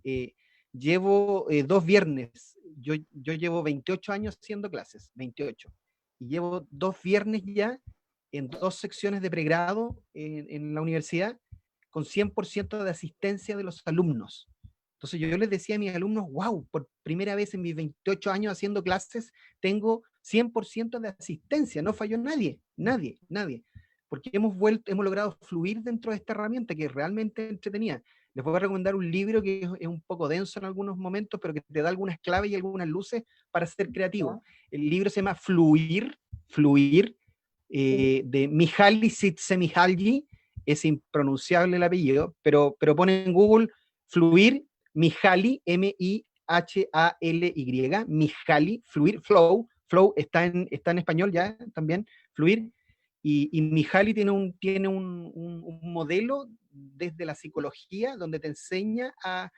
Llevo 2 viernes, yo llevo 28 años haciendo clases, 28, y llevo 2 viernes ya en 2 secciones de pregrado en la universidad, con 100% de asistencia de los alumnos. Entonces yo les decía a mis alumnos, wow, por primera vez en mis 28 años haciendo clases, tengo 100% de asistencia, no falló nadie, porque hemos logrado fluir dentro de esta herramienta que es realmente entretenida. Les voy a recomendar un libro que es un poco denso en algunos momentos, pero que te da algunas claves y algunas luces para ser creativo. El libro se llama Fluir, de Mihaly Csikszentmihalyi, es impronunciable el apellido, pero pone en Google Fluir, Mihaly, M-I-H-A-L-Y, Mihaly, Fluir, Flow está en español ya también, Fluir, y Mihaly tiene un modelo desde la psicología donde te enseña a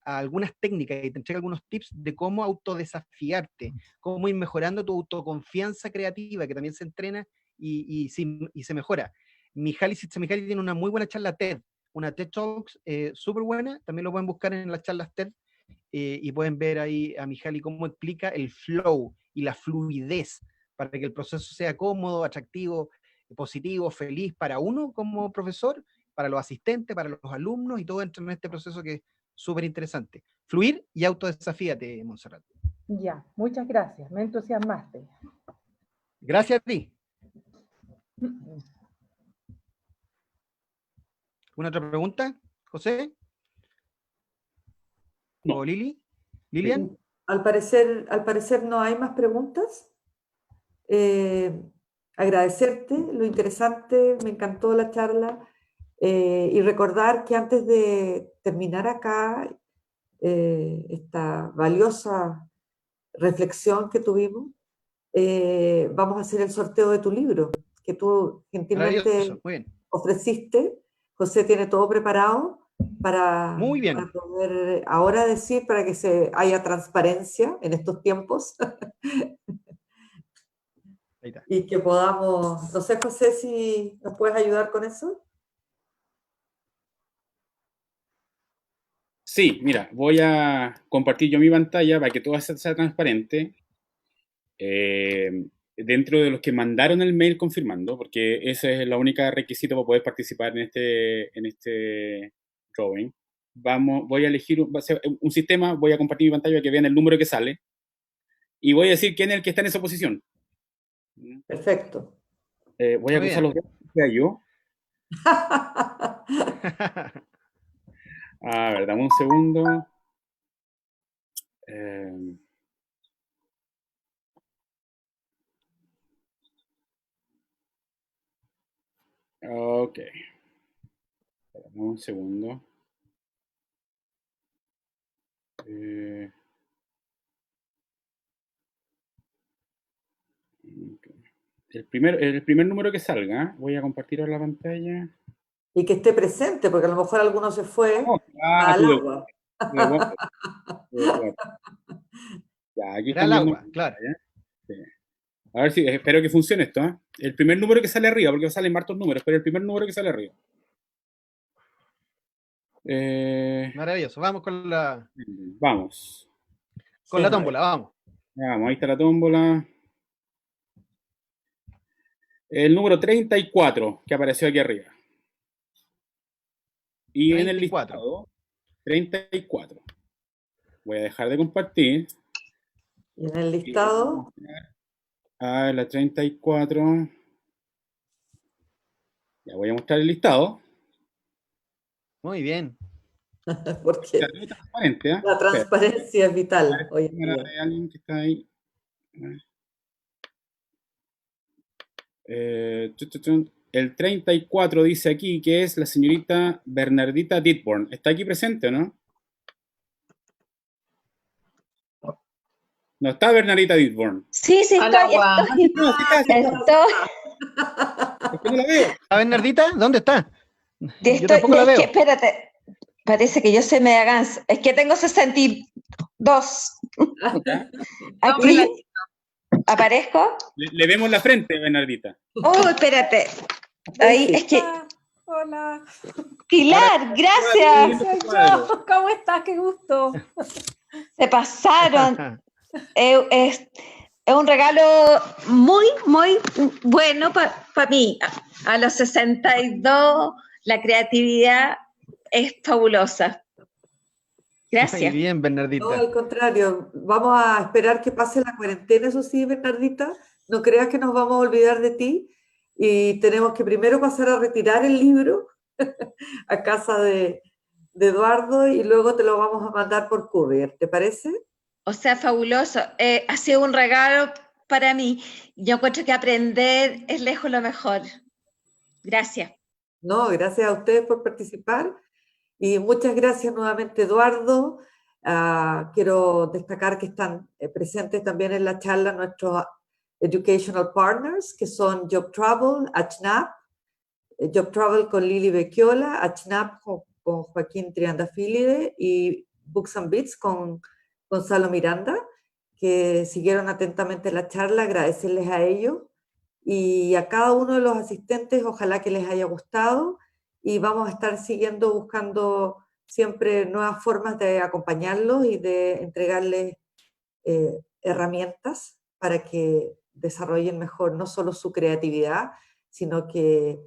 algunas técnicas y te entrega algunos tips de cómo autodesafiarte, cómo ir mejorando tu autoconfianza creativa, que también se entrena y se mejora. Mihaly tiene una muy buena charla TED, una TED Talks súper buena, también lo pueden buscar en las charlas TED, y pueden ver ahí a Mihaly cómo explica el flow y la fluidez para que el proceso sea cómodo, atractivo, positivo, feliz para uno como profesor, para los asistentes, para los alumnos, y todo entra en este proceso que es súper interesante. Fluir y autodesafíate, Montserrat. Ya, muchas gracias, me entusiasmaste. Gracias a ti. ¿Una otra pregunta, José? No. ¿O Lili? ¿Lilian? Al parecer no hay más preguntas. Agradecerte lo interesante, me encantó la charla, y recordar que antes de terminar acá esta valiosa reflexión que tuvimos, vamos a hacer el sorteo de tu libro, que tú gentilmente Maravilloso, muy bien. ofreciste. José tiene todo preparado Muy bien. para poder ahora decir, para que haya transparencia en estos tiempos Ahí está. y que podamos, no sé, José, si nos puedes ayudar con eso. Sí, mira, voy a compartir yo mi pantalla para que todo sea transparente. Dentro de los que mandaron el mail confirmando, porque ese es el único requisito para poder participar en este drawing. Voy a elegir un sistema, voy a compartir mi pantalla para que vean el número que sale y voy a decir quién es el que está en esa posición. Perfecto. Voy a Muy cruzar bien. los dedos, que sea yo. A ver, dame un segundo. Ok. Dame un segundo. El primer número que salga, voy a compartir ahora la pantalla. Y que esté presente, porque a lo mejor alguno se fue al tú agua. de Wonder. Ya, aquí Era están el viendo. agua, claro. Sí. A ver si, espero que funcione esto, ¿eh? El primer número que sale arriba, porque salen hartos números, pero el primer número que sale arriba. Maravilloso. Vamos con la Vamos. tómbola, vamos. Vamos, ahí está la tómbola. El número 34 que apareció aquí arriba. Y 34. en el listado, 34. Voy a dejar de compartir. Y en el listado. A la 34. Ya voy a mostrar el listado. Muy bien. Porque transparente, ¿eh? la transparencia es vital hoy en día. Hay alguien que está ahí. El 34 dice aquí que es la señorita Bernardita Ditborn. ¿Está aquí presente o no? No está Bernardita Ditborn. Sí, sí, Al agua. estoy. No, sí está. Es que no la veo. ¿A Bernardita? ¿Dónde está? Yo tampoco la veo. Es que, espérate, parece que yo soy media gansa. Es que tengo 62. Aquí aparezco. Le vemos la frente, Bernardita. Oh, espérate. Ahí es que. Hola. Pilar, gracias. Soy yo. ¿Cómo estás? Qué gusto. Se pasaron. Es un regalo muy, muy bueno para mí. A los 62, la creatividad es fabulosa. Gracias. Muy bien, Bernardita. No, al contrario, vamos a esperar que pase la cuarentena, eso sí, Bernardita. No creas que nos vamos a olvidar de ti y tenemos que primero pasar a retirar el libro a casa de Eduardo y luego te lo vamos a mandar por courier, ¿te parece? O sea, fabuloso. Ha sido un regalo para mí. Yo encuentro que aprender es lejos lo mejor. Gracias. No, gracias a ustedes por participar y muchas gracias nuevamente, Eduardo. Quiero destacar que están presentes también en la charla nuestros Educational Partners, que son Job Travel, ACHNAP, Job Travel con Lili Becchiola, ACHNAP con Joaquín Triandafílide y Books and Beats con Gonzalo Miranda, que siguieron atentamente la charla, agradecerles a ellos y a cada uno de los asistentes, ojalá que les haya gustado y vamos a estar siguiendo buscando siempre nuevas formas de acompañarlos y de entregarles herramientas para que desarrollen mejor no solo su creatividad, sino que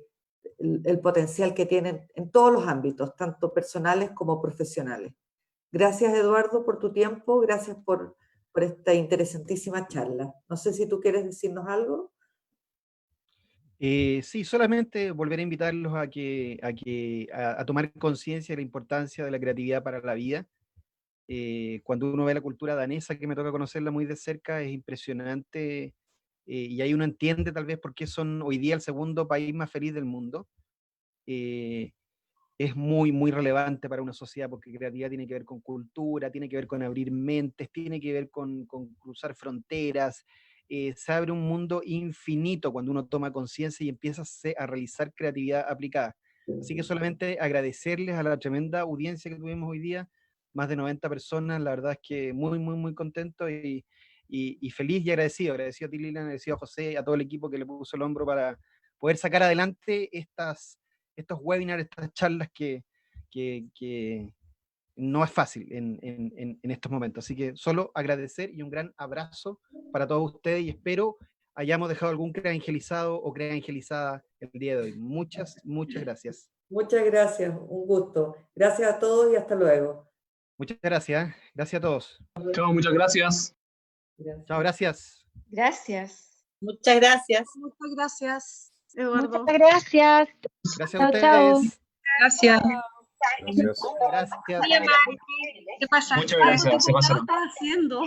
el potencial que tienen en todos los ámbitos, tanto personales como profesionales. Gracias, Eduardo, por tu tiempo, gracias por esta interesantísima charla. No sé si tú quieres decirnos algo. Sí, solamente volver a invitarlos a tomar conciencia de la importancia de la creatividad para la vida. Cuando uno ve la cultura danesa, que me toca conocerla muy de cerca, es impresionante y ahí uno entiende tal vez por qué son hoy día el segundo país más feliz del mundo. Es muy, muy relevante para una sociedad porque creatividad tiene que ver con cultura, tiene que ver con abrir mentes, tiene que ver con cruzar fronteras. Se abre un mundo infinito cuando uno toma conciencia y empieza a realizar creatividad aplicada. Así que solamente agradecerles a la tremenda audiencia que tuvimos hoy día, más de 90 personas, la verdad es que muy, muy, muy contento y feliz y agradecido a ti, Lilian, agradecido a José, a todo el equipo que le puso el hombro para poder sacar adelante estos webinars, estas charlas que no es fácil en estos momentos. Así que solo agradecer y un gran abrazo para todos ustedes y espero hayamos dejado algún creangelizado o creangelizada el día de hoy. Muchas, muchas gracias. Muchas gracias, un gusto. Gracias a todos y hasta luego. Muchas gracias. Gracias a todos. Chao, muchas gracias. Chao, gracias. Gracias. Muchas gracias. Muchas gracias, Eduardo. Muchas gracias. Gracias a ustedes. Chao. Gracias. Gracias. ¿Qué pasa? Muchas gracias. Se pasaron. ¿Qué estás haciendo?